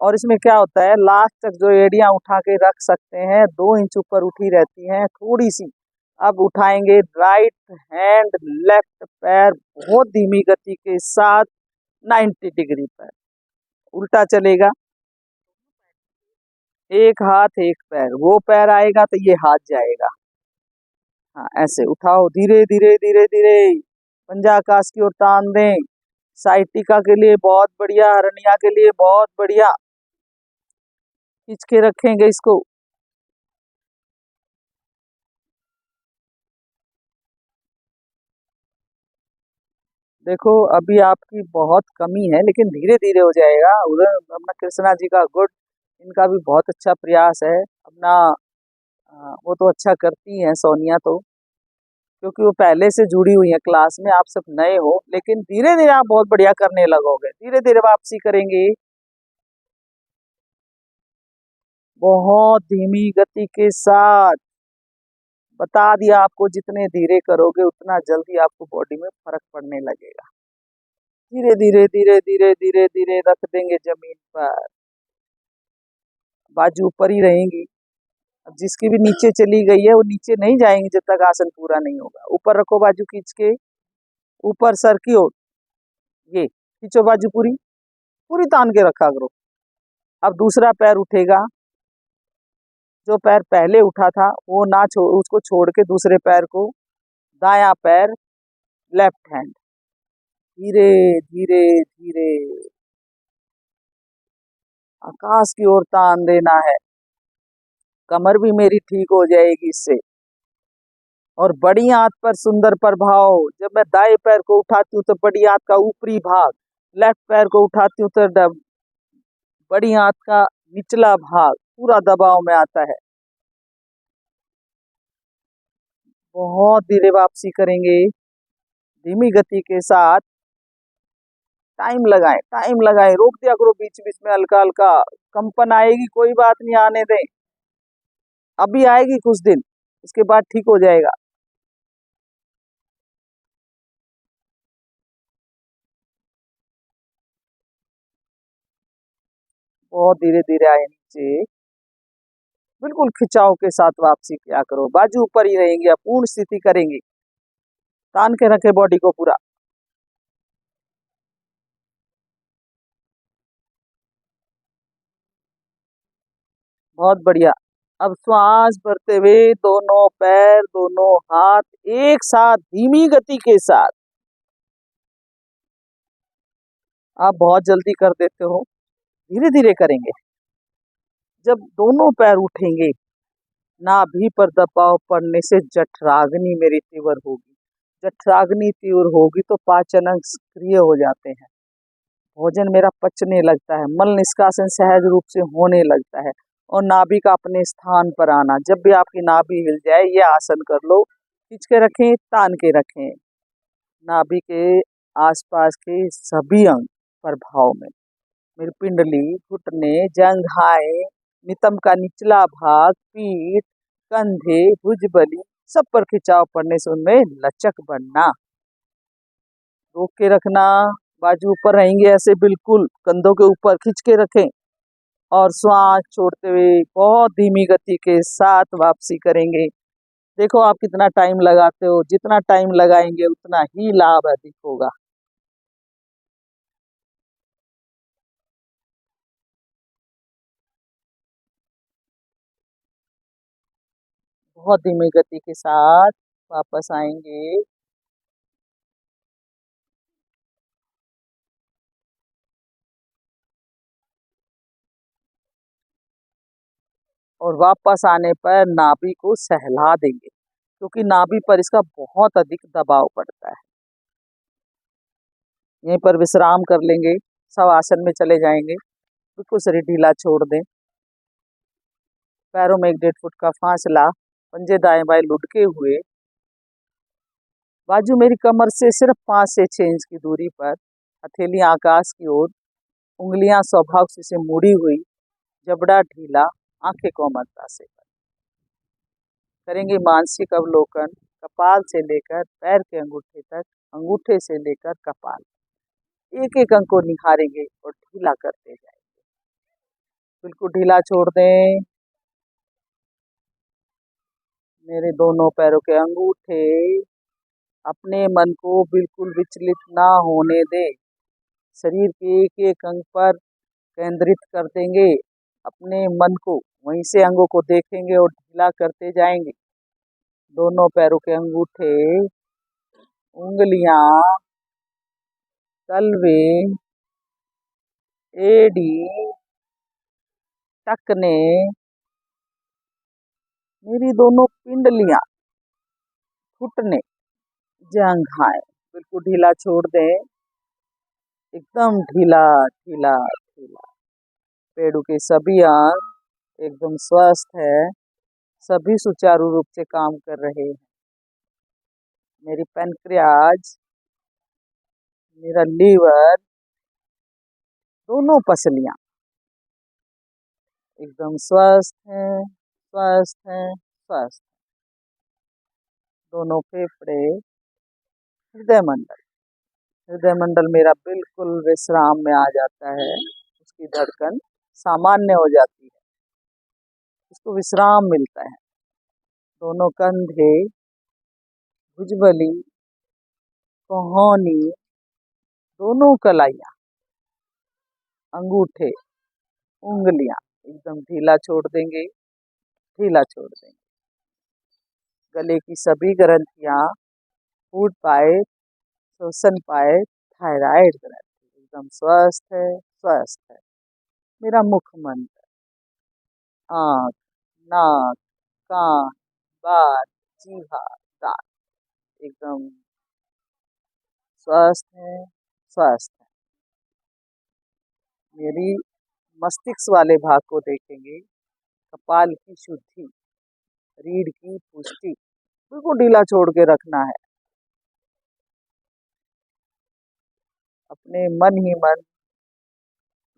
और इसमें क्या होता है, लास्ट तक जो एड़ियां उठा के रख सकते हैं, 2 इंच ऊपर उठी रहती हैं थोड़ी सी। अब उठाएंगे राइट हैंड, लेफ्ट पैर बहुत धीमी गति के साथ 90 डिग्री पर, उल्टा चलेगा। एक हाथ एक पैर, वो पैर आएगा तो ये हाथ जाएगा। हाँ, ऐसे उठाओ, धीरे धीरे धीरे धीरे, पंजा आकाश की ओर तान दें। साइटिका के लिए बहुत बढ़िया, हरनिया के लिए बहुत बढ़िया। खींच के रखेंगे इसको। देखो अभी आपकी बहुत कमी है, लेकिन धीरे धीरे हो जाएगा। उधर अपना कृष्णा जी का गुड, इनका भी बहुत अच्छा प्रयास है अपना। वो तो अच्छा करती हैं सोनिया तो, क्योंकि वो पहले से जुड़ी हुई है क्लास में, आप सब नए हो, लेकिन धीरे धीरे आप बहुत बढ़िया करने लगोगे। धीरे धीरे वापसी करेंगे, बहुत धीमी गति के साथ। बता दिया आपको, जितने धीरे करोगे उतना जल्दी आपको बॉडी में फर्क पड़ने लगेगा। धीरे धीरे धीरे धीरे धीरे धीरे रख देंगे जमीन पर, बाजू ऊपर ही रहेंगी। अब जिसकी भी नीचे चली गई है वो नीचे नहीं जाएंगी जब तक आसन पूरा नहीं होगा। ऊपर रखो बाजू खींच के, ऊपर सर की ओर, ये खींचो बाजू पूरी पूरी तान के रखा करो। अब दूसरा पैर उठेगा, जो पैर पहले उठा था वो ना छोड़, उसको छोड़ के दूसरे पैर को, दायां पैर, लेफ्ट हैंड, धीरे धीरे धीरे आकाश की ओर तान देना है। कमर भी मेरी ठीक हो जाएगी इससे। और बड़ी आंत पर सुंदर प्रभाव, जब मैं दाएं पैर को उठाती हूँ तो बड़ी आंत का ऊपरी भाग, लेफ्ट पैर को उठाती हूँ तो बड़ी आंत का निचला भाग पूरा दबाव में आता है। बहुत धीरे वापसी करेंगे, धीमी गति के साथ। टाइम लगाए, रोक दिया करो बीच बीच में, हल्का हल्का कंपन आएगी, कोई बात नहीं, आने दें। अभी आएगी कुछ दिन, उसके बाद ठीक हो जाएगा। बहुत धीरे धीरे आए नीचे, बिल्कुल खिंचाव के साथ वापसी किया करो। बाजू ऊपर ही रहेंगे, अब पूर्ण स्थिति करेंगे, तान के रखे बॉडी को पूरा। बहुत बढ़िया। अब श्वास भरते हुए दोनों पैर, दोनों हाथ एक साथ धीमी गति के साथ। आप बहुत जल्दी कर देते हो, धीरे धीरे करेंगे। जब दोनों पैर उठेंगे, नाभि पर दबाव पड़ने से जठराग्नि मेरी तीव्र होगी। जठराग्नि तीव्र होगी तो पाचन अंग सक्रिय हो जाते हैं, भोजन मेरा पचने लगता है, मल निष्कासन सहज रूप से होने लगता है, और नाभि का अपने स्थान पर आना। जब भी आपकी नाभि हिल जाए, ये आसन कर लो, खींच के रखें, तान के रखें। नाभि के आसपास के सभी अंग प्रभाव में, मेरी पिंडली, घुटने, जंघाएं, नितंब का निचला भाग, पीठ, कंधे, भुजबली, सब पर खिंचाव पड़ने से उनमें लचक बनना। रोक के रखना, बाजू ऊपर रहेंगे ऐसे, बिल्कुल कंधों के ऊपर खींच के रखें, और श्वास छोड़ते हुए बहुत धीमी गति के साथ वापसी करेंगे। देखो आप कितना टाइम लगाते हो, जितना टाइम लगाएंगे उतना ही लाभ अधिक होगा। बहुत धीमी गति के साथ वापस आएंगे। और वापस आने पर नाभि को सहला देंगे, क्योंकि नाभि पर इसका बहुत अधिक दबाव पड़ता है। यहीं पर विश्राम कर लेंगे, सब आसन में चले जाएंगे, बिल्कुल शरीर ढीला छोड़ दें। पैरों में 1-1.5 फुट का फासला, पंजे दाएं बाएं लुढ़के हुए, बाजू मेरी कमर से सिर्फ 5 से 6 इंच की दूरी पर, हथेलियां आकाश की ओर, उंगलियां स्वभाव से मुड़ी हुई, जबड़ा ढीला, आंखें कोमलता से। करेंगे मानसिक अवलोकन, कपाल से लेकर पैर के अंगूठे तक, अंगूठे से लेकर कपाल, एक एक अंग को निहारेंगे और ढीला करते जाएंगे। बिल्कुल ढीला छोड़ दें। मेरे दोनों पैरों के अंगूठे अपने मन को बिल्कुल विचलित ना होने दे। शरीर के एक एक अंग पर केंद्रित कर देंगे अपने मन को, वहीं से अंगों को देखेंगे और ढीला करते जाएंगे। दोनों पैरों के अंगूठे, उंगलियां, तलवे, एड़ी, टखने, मेरी दोनों पिंडलियां, घुटने, जंघाएं बिल्कुल ढीला छोड़ दें। एकदम ढीला ढीला ढीला। पेड़ों के सभी अंग एकदम स्वस्थ है, सभी सुचारू रूप से काम कर रहे हैं। मेरी पैनक्रियाज, मेरा लीवर, दोनों पसलियां एकदम स्वस्थ हैं, स्वस्थ हैं, स्वस्थ। दोनों फेफड़े, हृदय मंडल, हृदय मंडल मेरा बिल्कुल विश्राम में आ जाता है, उसकी धड़कन सामान्य हो जाती है, उसको विश्राम मिलता है। दोनों कंधे, भुजबली, कोहनी, दोनों कलाइयां, अंगूठे, उंगलियां एकदम ढीला छोड़ देंगे, ढीला छोड़ देंगे। गले की सभी ग्रंथियां, फूड पाइप, श्वसन पाइप, थायराइड ग्रंथि एकदम स्वस्थ है, स्वस्थ है। मेरा मुखमंडल, आँख, नाक, कान, बाल, जीवा, दांत एकदम स्वस्थ है, स्वस्थ है। मेरी मस्तिष्क वाले भाग को देखेंगे, कपाल की शुद्धि, रीढ़ की पुष्टि, बिल्कुल ढीला छोड़ के रखना है। अपने मन ही मन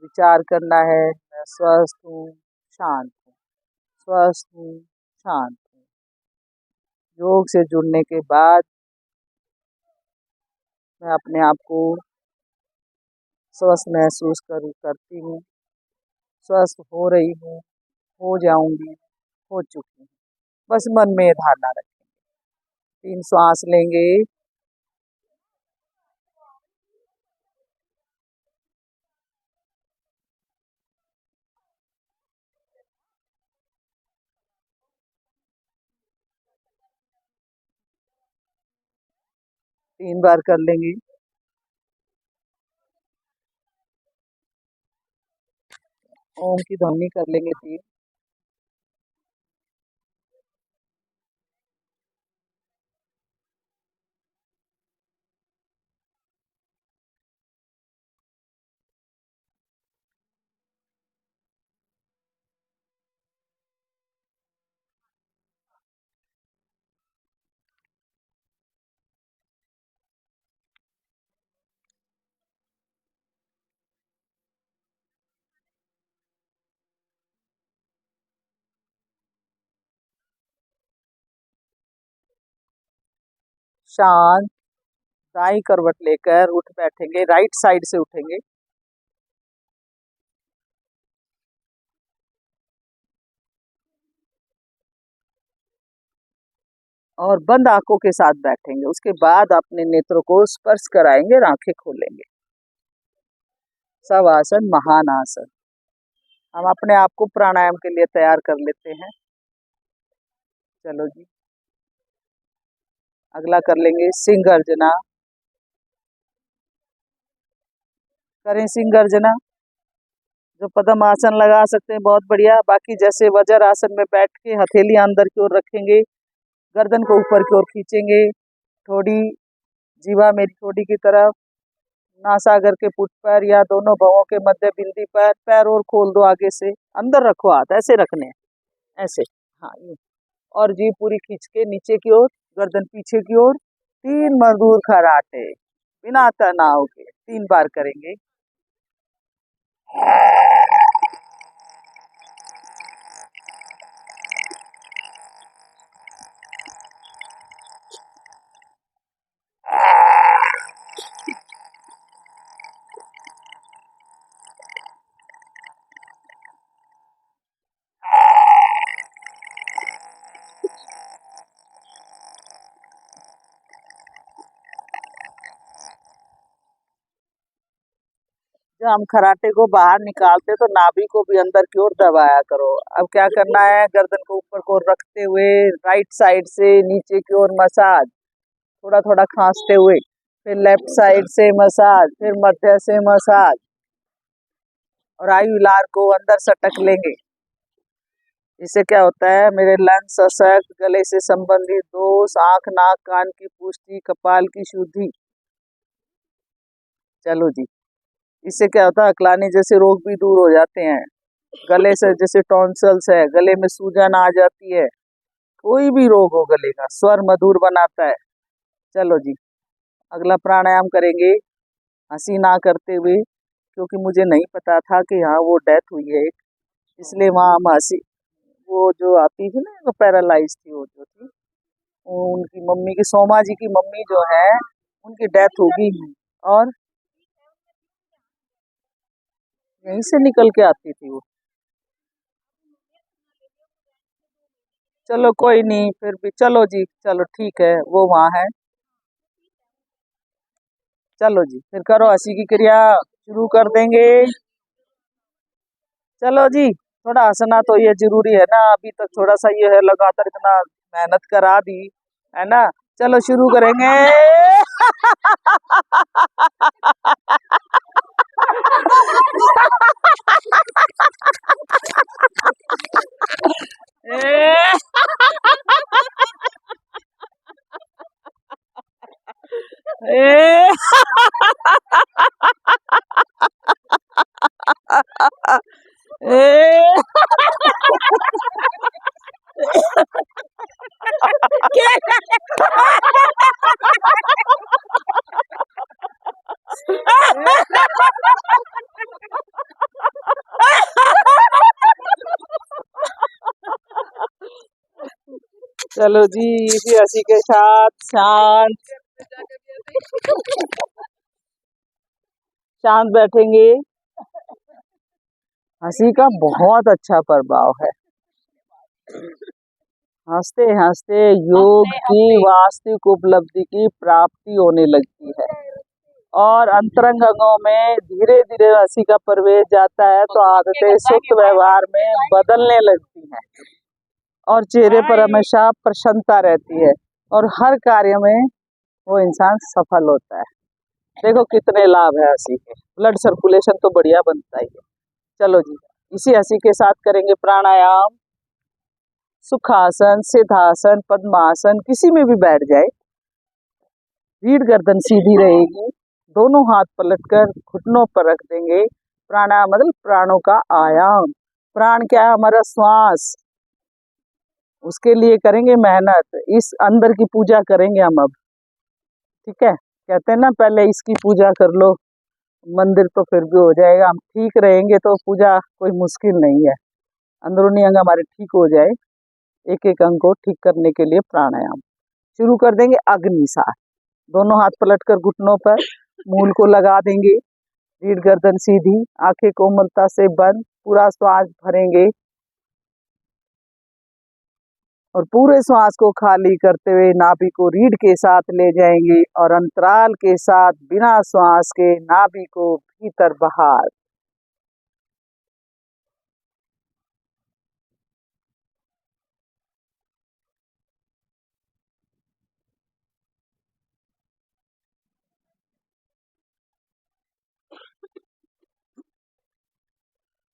विचार करना है, मैं स्वस्थ हूँ, शांत हूँ, स्वस्थ हूँ, शांत हूँ। योग से जुड़ने के बाद मैं अपने आप को स्वस्थ महसूस करती हूँ, स्वस्थ हो रही हूँ, हो जाऊंगी, हो चुकी हूँ। बस मन में धारणा रखेंगे। 3 श्वास लेंगे। तीन बार कर लेंगे। ओम की ध्वनि कर लेंगे 3। शांत, दाई करवट लेकर उठ बैठेंगे, राइट साइड से उठेंगे। और बंद आंखों के साथ बैठेंगे। उसके बाद अपने नेत्रों को स्पर्श कराएंगे और आंखें खोलेंगे। शवासन, महान आसन। हम अपने आप को प्राणायाम के लिए तैयार कर लेते हैं। चलो जी, अगला कर लेंगे सिंह गर्जना। करें सिंह गर्जना। जो पद्म आसन लगा सकते हैं बहुत बढ़िया। बाकी जैसे वज्र आसन में बैठ के हथेली अंदर की ओर रखेंगे, गर्दन को ऊपर की ओर खींचेंगे, थोड़ी जीवा मेरी थोड़ी की तरफ, नासागर के पुट पर या दोनों भवों के मध्य बिंदी पर, पैर और खोल दो आगे से, अंदर रखो हाथ, ऐसे रखने हैं, ऐसे। हाँ ये। और जी पूरी खींच के नीचे की ओर, गर्दन पीछे की ओर, तीन मधुर खराटे बिना तनाव के 3 बार करेंगे। जब हम खराटे को बाहर निकालते तो नाभि को भी अंदर की ओर दबाया करो। अब क्या करना है, गर्दन को ऊपर को रखते हुए राइट साइड से नीचे की ओर मसाज, थोड़ा थोड़ा खांसते हुए, फिर लेफ्ट साइड से मसाज, फिर मध्य से मसाज, और आयु लार को अंदर सटक लेंगे। इससे क्या होता है, मेरे लंग्स सशक्त, गले से संबंधित दोष, आंख नाक कान की पुष्टि, कपाल की शुद्धि। चलो जी, इससे क्या होता है, अकलानी जैसे रोग भी दूर हो जाते हैं। गले से जैसे टॉन्सिल्स है, गले में सूजन आ जाती है, कोई भी रोग हो गले का, स्वर मधुर बनाता है। चलो जी, अगला प्राणायाम करेंगे हंसी ना करते हुए, क्योंकि मुझे नहीं पता था कि यहाँ वो डेथ हुई है, इसलिए वहाँ हम हंसी, वो जो आती थी ना, वो पैरालाइज थी, वो जो थी, वो उनकी मम्मी की, सोमा जी की मम्मी जो है, उनकी डेथ हो गई और यहीं से निकल के आती थी वो। चलो कोई नहीं, फिर भी चलो जी, चलो ठीक है, वो वहाँ है। चलो जी, फिर करो हंसी की क्रिया शुरू कर देंगे। चलो जी, थोड़ा हंसना तो ये जरूरी है ना, अभी तक थोड़ा सा ये है, लगातार इतना मेहनत करा दी है ना। चलो शुरू करेंगे। ए, ए, चलो जी, इसी हंसी के साथ शांत शांत बैठेंगे। हंसी का बहुत अच्छा प्रभाव है। हंसते हंसते योग की वास्तविक उपलब्धि की प्राप्ति होने लगती है, और अंतरंग अंगों में धीरे धीरे हंसी का प्रवेश जाता है, तो आदतें सुस्त व्यवहार में बदलने लगती हैं, और चेहरे पर हमेशा प्रसन्नता रहती है, और हर कार्य में वो इंसान सफल होता है। देखो कितने लाभ है हंसी के, ब्लड सर्कुलेशन तो बढ़िया बनता ही है। चलो जी, इसी हंसी के साथ करेंगे प्राणायाम। सुखासन, सिद्धासन, पद्मासन, किसी में भी बैठ जाए, रीढ़ गर्दन सीधी रहेगी, दोनों हाथ पलटकर घुटनों पर रख देंगे। प्राणायाम मतलब प्राणों का आयाम। प्राण क्या है, हमारा श्वास, उसके लिए करेंगे मेहनत, इस अंदर की पूजा करेंगे हम अब। ठीक है, कहते हैं ना, पहले इसकी पूजा कर लो, मंदिर तो फिर भी हो जाएगा। हम ठीक रहेंगे तो पूजा कोई मुश्किल नहीं है, अंदरूनी अंग हमारे ठीक हो जाए। एक एक अंग को ठीक करने के लिए प्राणायाम शुरू कर देंगे। अग्नि साथ, दोनों हाथ पलटकर घुटनों पर, मूल को लगा देंगे, रीढ़ गर्दन सीधी, आंखें कोमलता से बंद, पूरा श्वास भरेंगे, और पूरे श्वास को खाली करते हुए नाभि को रीढ़ के साथ ले जाएंगे, और अंतराल के साथ बिना श्वास के नाभि को भीतर बाहर।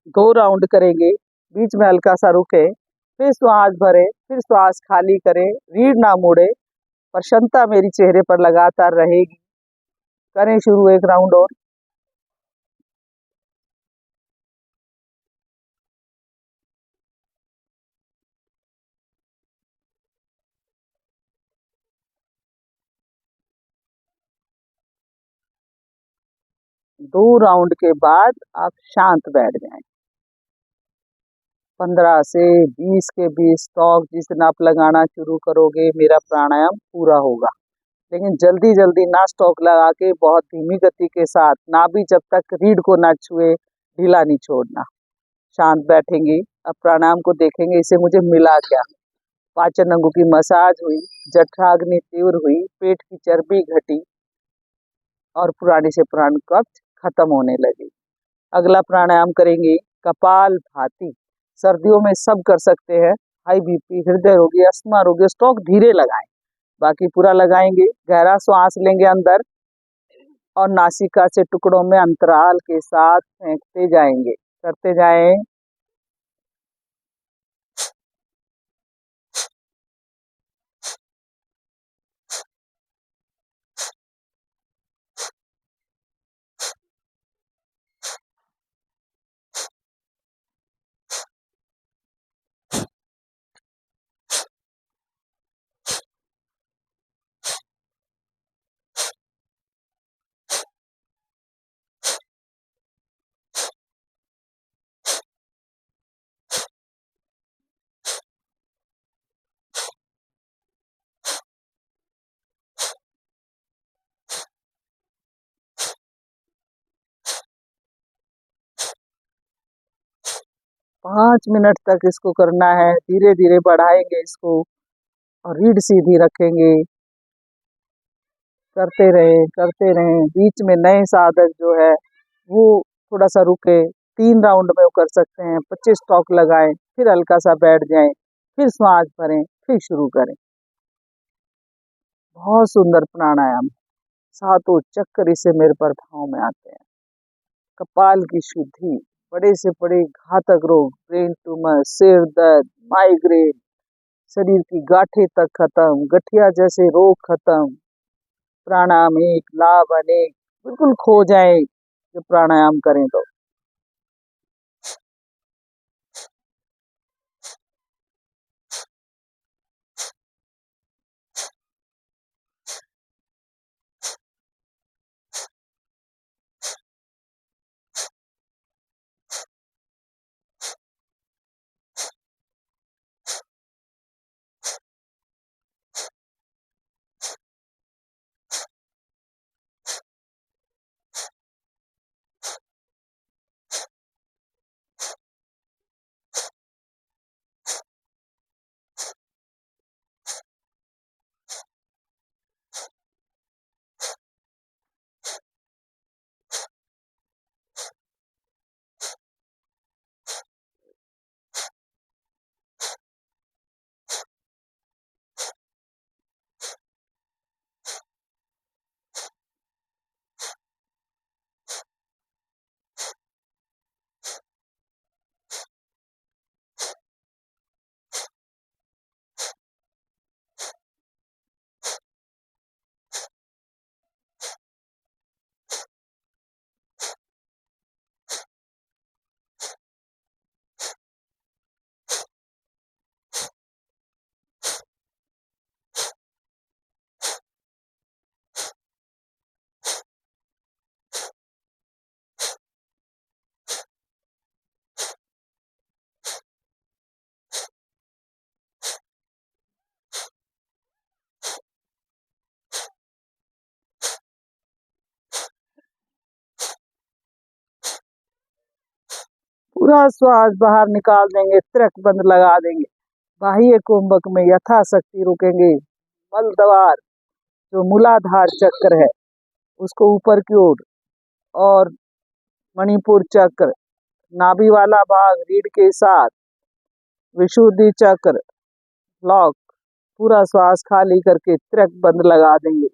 दो राउंड करेंगे, बीच में हल्का सा रुके, फिर श्वास भरे, फिर श्वास खाली करें, रीढ़ ना मुड़े, प्रसन्नता मेरी चेहरे पर लगातार रहेगी। करें शुरू एक राउंड और। 2 राउंड के बाद आप शांत बैठ जाएं। 15 से 20 के बीच स्टॉक जिस दिन आप लगाना शुरू करोगे मेरा प्राणायाम पूरा होगा। लेकिन जल्दी जल्दी ना स्टॉक लगा के बहुत धीमी गति के साथ, ना भी जब तक रीढ़ को ना छुए ढीला नहीं छोड़ना। शांत बैठेंगे, अब प्राणायाम को देखेंगे इसे मुझे मिला क्या। पाचन अंगों की मसाज हुई, जठराग्नि तीव्र हुई, पेट की चर्बी घटी और पुराने से पुराने कब्ज खत्म होने लगे। अगला प्राणायाम करेंगे कपाल भाती। सर्दियों में सब कर सकते हैं। हाई बीपी, हृदय रोगी, अस्थमा रोगी स्टॉक धीरे लगाएं, बाकी पूरा लगाएंगे। गहरा श्वास लेंगे अंदर और नासिका से टुकड़ों में अंतराल के साथ फेंकते जाएंगे, करते जाएं। 5 मिनट तक इसको करना है। धीरे धीरे बढ़ाएंगे इसको और रीढ़ सीधी रखेंगे। करते रहें। बीच में नए साधक जो है वो थोड़ा सा रुके। 3 राउंड में वो कर सकते हैं। 25 स्टॉक लगाएं, फिर हल्का सा बैठ जाएं, फिर श्वास भरें, फिर शुरू करें। बहुत सुंदर प्राणायाम। सातों चक्र इससे मेरे प्रभाव में आते हैं। कपाल की शुद्धि, बड़े से बड़े घातक रोग, ब्रेन ट्यूमर, सिर दर्द, माइग्रेन, शरीर की गांठें तक खत्म, गठिया जैसे रोग खत्म। प्राणायाम एक, लाभ अनेक, बिल्कुल खो जाए जब प्राणायाम करें तो। पूरा श्वास बाहर निकाल देंगे, तिरक बंद लगा देंगे। बाह्य कुंभक में यथाशक्ति रुकेंगे। मलद्वार जो मूलाधार चक्र है उसको ऊपर की ओर, और मणिपुर चक्र, नाभि वाला भाग रीढ़ के साथ, विशुद्धि चक्र लॉक। पूरा श्वास खाली करके तिरक बंद लगा देंगे।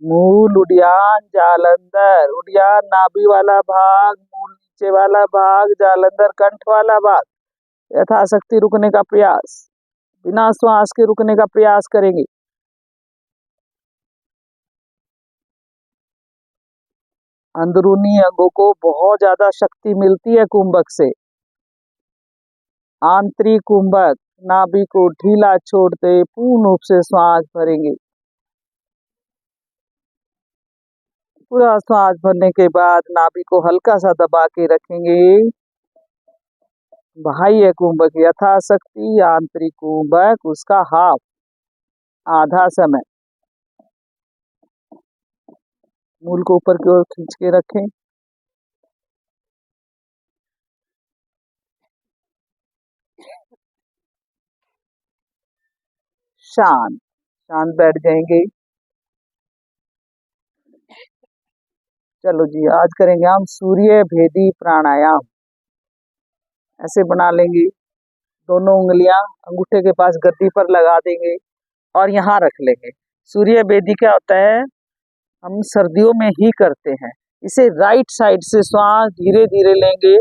मूल, उडियान, जालंधर। उडियान नाभि वाला भाग, मूल नीचे वाला भाग, जालंधर कंठ वाला भाग। यथाशक्ति रुकने का प्रयास, बिना श्वास के रुकने का प्रयास करेंगे। अंदरूनी अंगों को बहुत ज्यादा शक्ति मिलती है कुंभक से। आंतरिक कुंभक, नाभि को ढीला छोड़ते पूर्ण रूप से श्वास भरेंगे। पूरा सांस भरने के बाद नाभि को हल्का सा दबा के रखेंगे। बाह्य कुंभक यथाशक्ति, आंतरिक कुंभक उसका हाफ, आधा समय। मूल को ऊपर की ओर खींच के रखें। शांत शांत बैठ जाएंगे। चलो जी, आज करेंगे हम सूर्य भेदी प्राणायाम। ऐसे बना लेंगे, दोनों उंगलियां अंगूठे के पास गद्दी पर लगा देंगे और यहाँ रख लेंगे। सूर्य भेदी क्या होता है, हम सर्दियों में ही करते हैं। इसे राइट साइड से श्वास धीरे धीरे लेंगे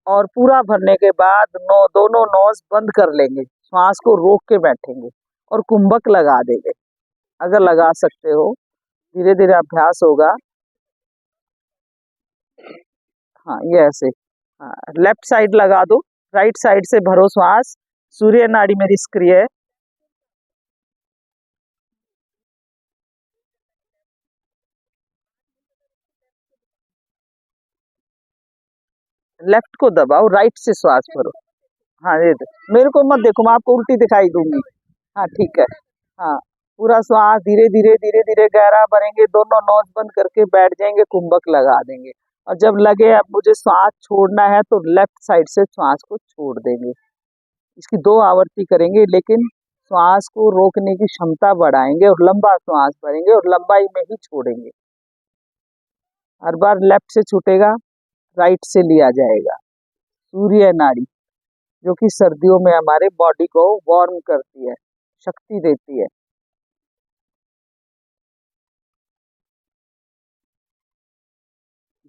और पूरा भरने के बाद दोनों नोज बंद कर लेंगे। श्वास को रोक के बैठेंगे और कुंभक लगा देंगे। अगर लगा सकते हो, धीरे धीरे अभ्यास होगा। हाँ, ये ऐसे। हाँ, लेफ्ट साइड लगा दो, राइट साइड से भरो श्वास। सूर्य नाड़ी मेरी सक्रिय है। लेफ्ट को दबाओ, राइट से श्वास भरो। हाँ, ये मेरे को मत देखो, मैं आपको उल्टी दिखाई दूंगी। हाँ, ठीक है। हाँ, पूरा श्वास धीरे धीरे गहरा भरेंगे, दोनों नोज बंद करके बैठ जाएंगे, कुंभक लगा देंगे। और जब लगे अब मुझे श्वास छोड़ना है तो लेफ्ट साइड से श्वास को छोड़ देंगे। इसकी 2 आवृत्ति करेंगे, लेकिन श्वास को रोकने की क्षमता बढ़ाएंगे और लंबा श्वास भरेंगे और लंबाई में ही छोड़ेंगे। हर बार लेफ्ट से छूटेगा, राइट से लिया जाएगा। सूर्य नाड़ी जो कि सर्दियों में हमारे बॉडी को वार्म करती है, शक्ति देती है।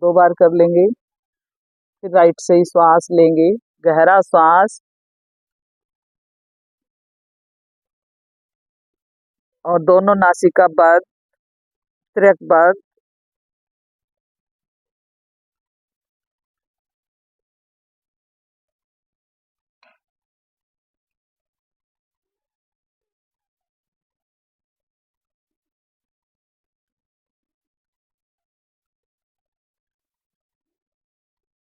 दो बार कर लेंगे। फिर राइट से ही श्वास लेंगे, गहरा श्वास, और दोनों नासिका बंद, त्रिक बंद।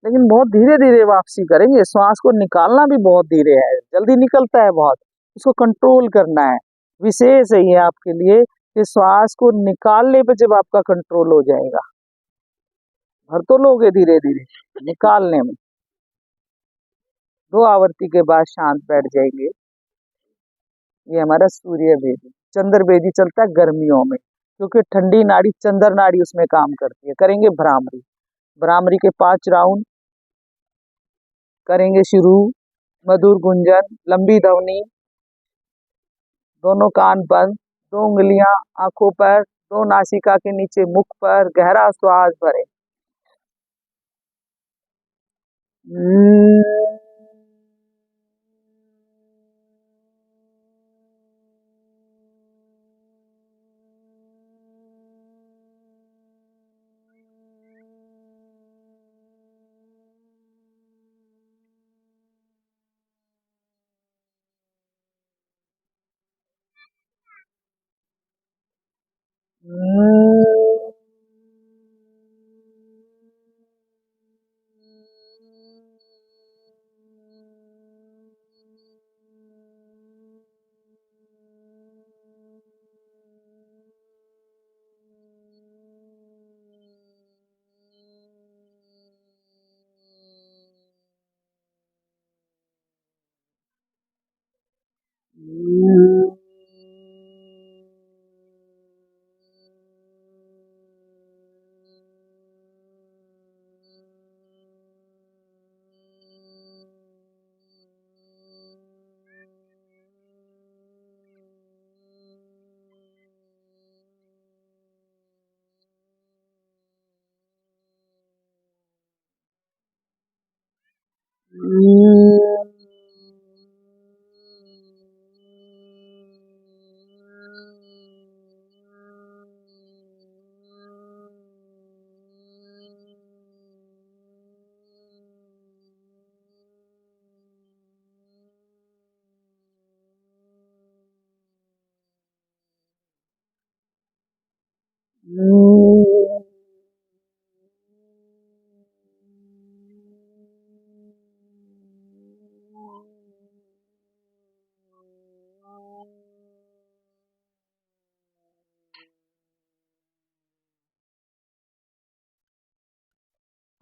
लेकिन बहुत धीरे धीरे वापसी करेंगे, श्वास को निकालना भी बहुत धीरे है, जल्दी निकलता है बहुत, उसको कंट्रोल करना है। विशेष है ये आपके लिए कि श्वास को निकालने पे जब आपका कंट्रोल हो जाएगा, भर तो लोगे धीरे धीरे, निकालने में 2 आवृत्ति के बाद शांत बैठ जाएंगे। ये हमारा सूर्य भेदी। चंद्र भेदी चलता है गर्मियों में, क्योंकि ठंडी नाड़ी चंद्र नाड़ी उसमें काम करती है। करेंगे भ्रामरी। भ्रामरी के 5 राउंड करेंगे शुरू। मधुर गुंजन, लंबी ध्वनि, दोनों कान बंद, 2 उंगलियां आंखों पर, 2 नासिका के नीचे मुख पर, गहरा श्वास भरें।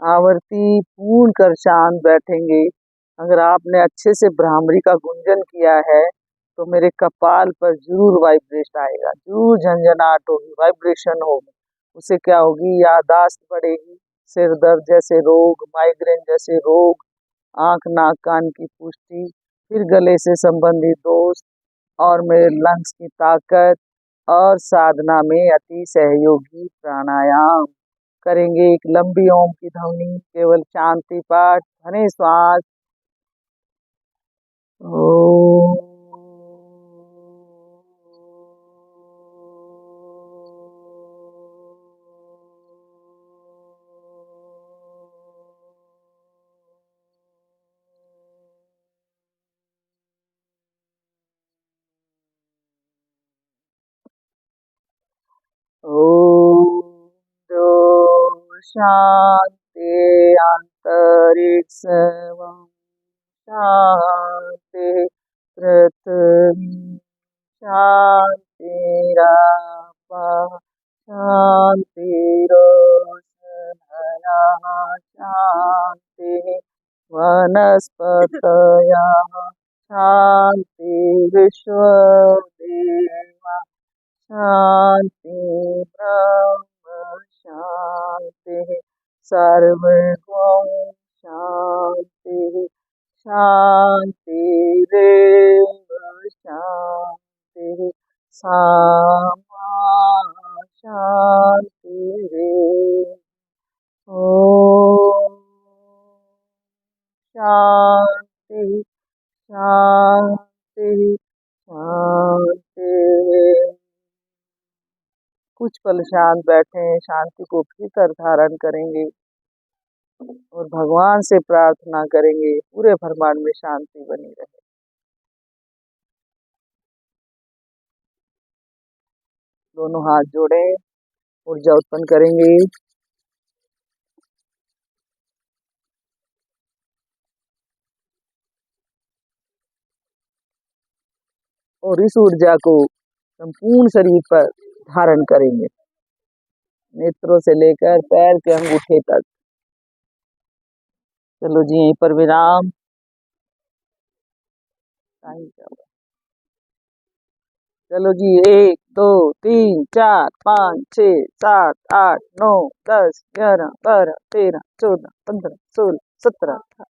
आवर्ती पूर्ण कर शांत बैठेंगे। अगर आपने अच्छे से भ्रामरी का गुंजन किया है तो मेरे कपाल पर जरूर वाइब्रेशन आएगा, जरूर झंझनाहट होगी, वाइब्रेशन होगी। उससे क्या होगी? याददाश्त बढ़ेगी, सिर दर्द जैसे रोग, माइग्रेन जैसे रोग, आंख नाक कान की पुष्टि, फिर गले से संबंधित दोष और मेरे लंग्स की ताकत और साधना में अति सहयोगी प्राणायाम करेंगे। एक लंबी ओम की ध्वनि, केवल शांति पाठ, घने श्वास। ओम। ओम जो शांति अंतरिक्षं शांति पृथ्वी शांतिरापः शांतिरोषधयः शांतिः वनस्पतयः शांतिर्विश्वदेवा शांति ब्रह्म शांति सर्वगुण शांति शांतिरेव शांति सामा शांतिरेव। ओम शांति शांति शांति। कुछ पल शांत बैठे, शांति को भीतर धारण करेंगे और भगवान से प्रार्थना करेंगे पूरे ब्रह्मांड में शांति बनी रहे। दोनों हाथ जोड़े, ऊर्जा उत्पन्न करेंगे और इस ऊर्जा को संपूर्ण शरीर पर धारण करेंगे, नेत्रों से लेकर पैर के अंगूठे तक। चलो जी, यहीं पर विराम। चलो जी, 1 2 3 4 5 6 7 8 9 10 11 12 13 14 15 16 17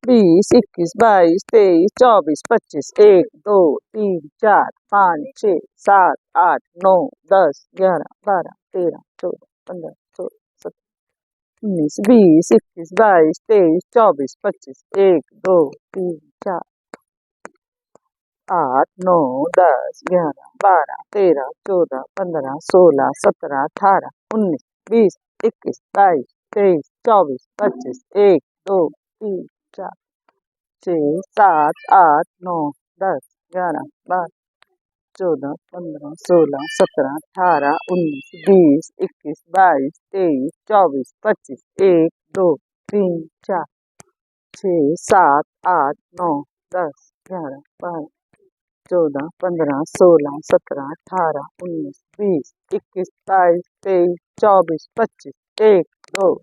20 21 22 23 24 25 1 2 3 4 5 6 7 8 9 10 11 12 13 14 15 16 17 19 20 21 22 23 24 25 1 2 3 4 8 9 10 11 12 13 14 15 16 17 18 19 20 21 22 23 24 25 1 2 3 4 6 7 8 9 10 11 12 14 15 16 17 18 19 20 21 22 23 24 25 1 2 3 4 6 7 8 9 10 11 12 14 15 16 17 18 19 20 21 22 23 24 25 1 2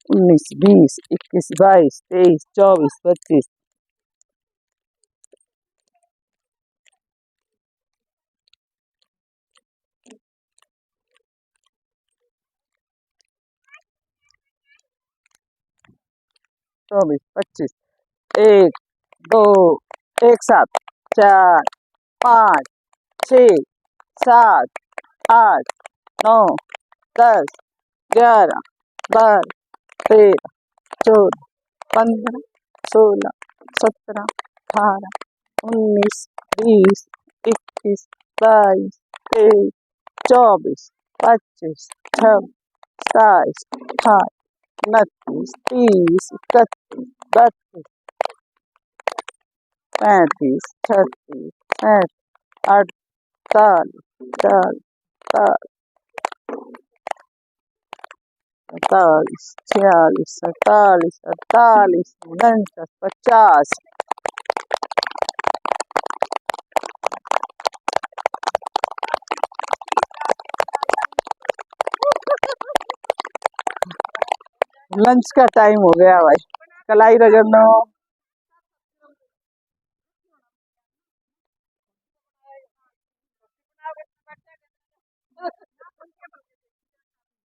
19 20 21 22 23 24 25 24 25 1 2 एक साथ 4 5 6 7 8 9 10 11 12 13 14 15 16 17 18 19 20 21 22 23 24 25 26 27 28 29 30 31 32 35 36 37 48 49 50 46 47 48 49 50 लंच का टाइम हो गया भाई, कलाई रगड़ना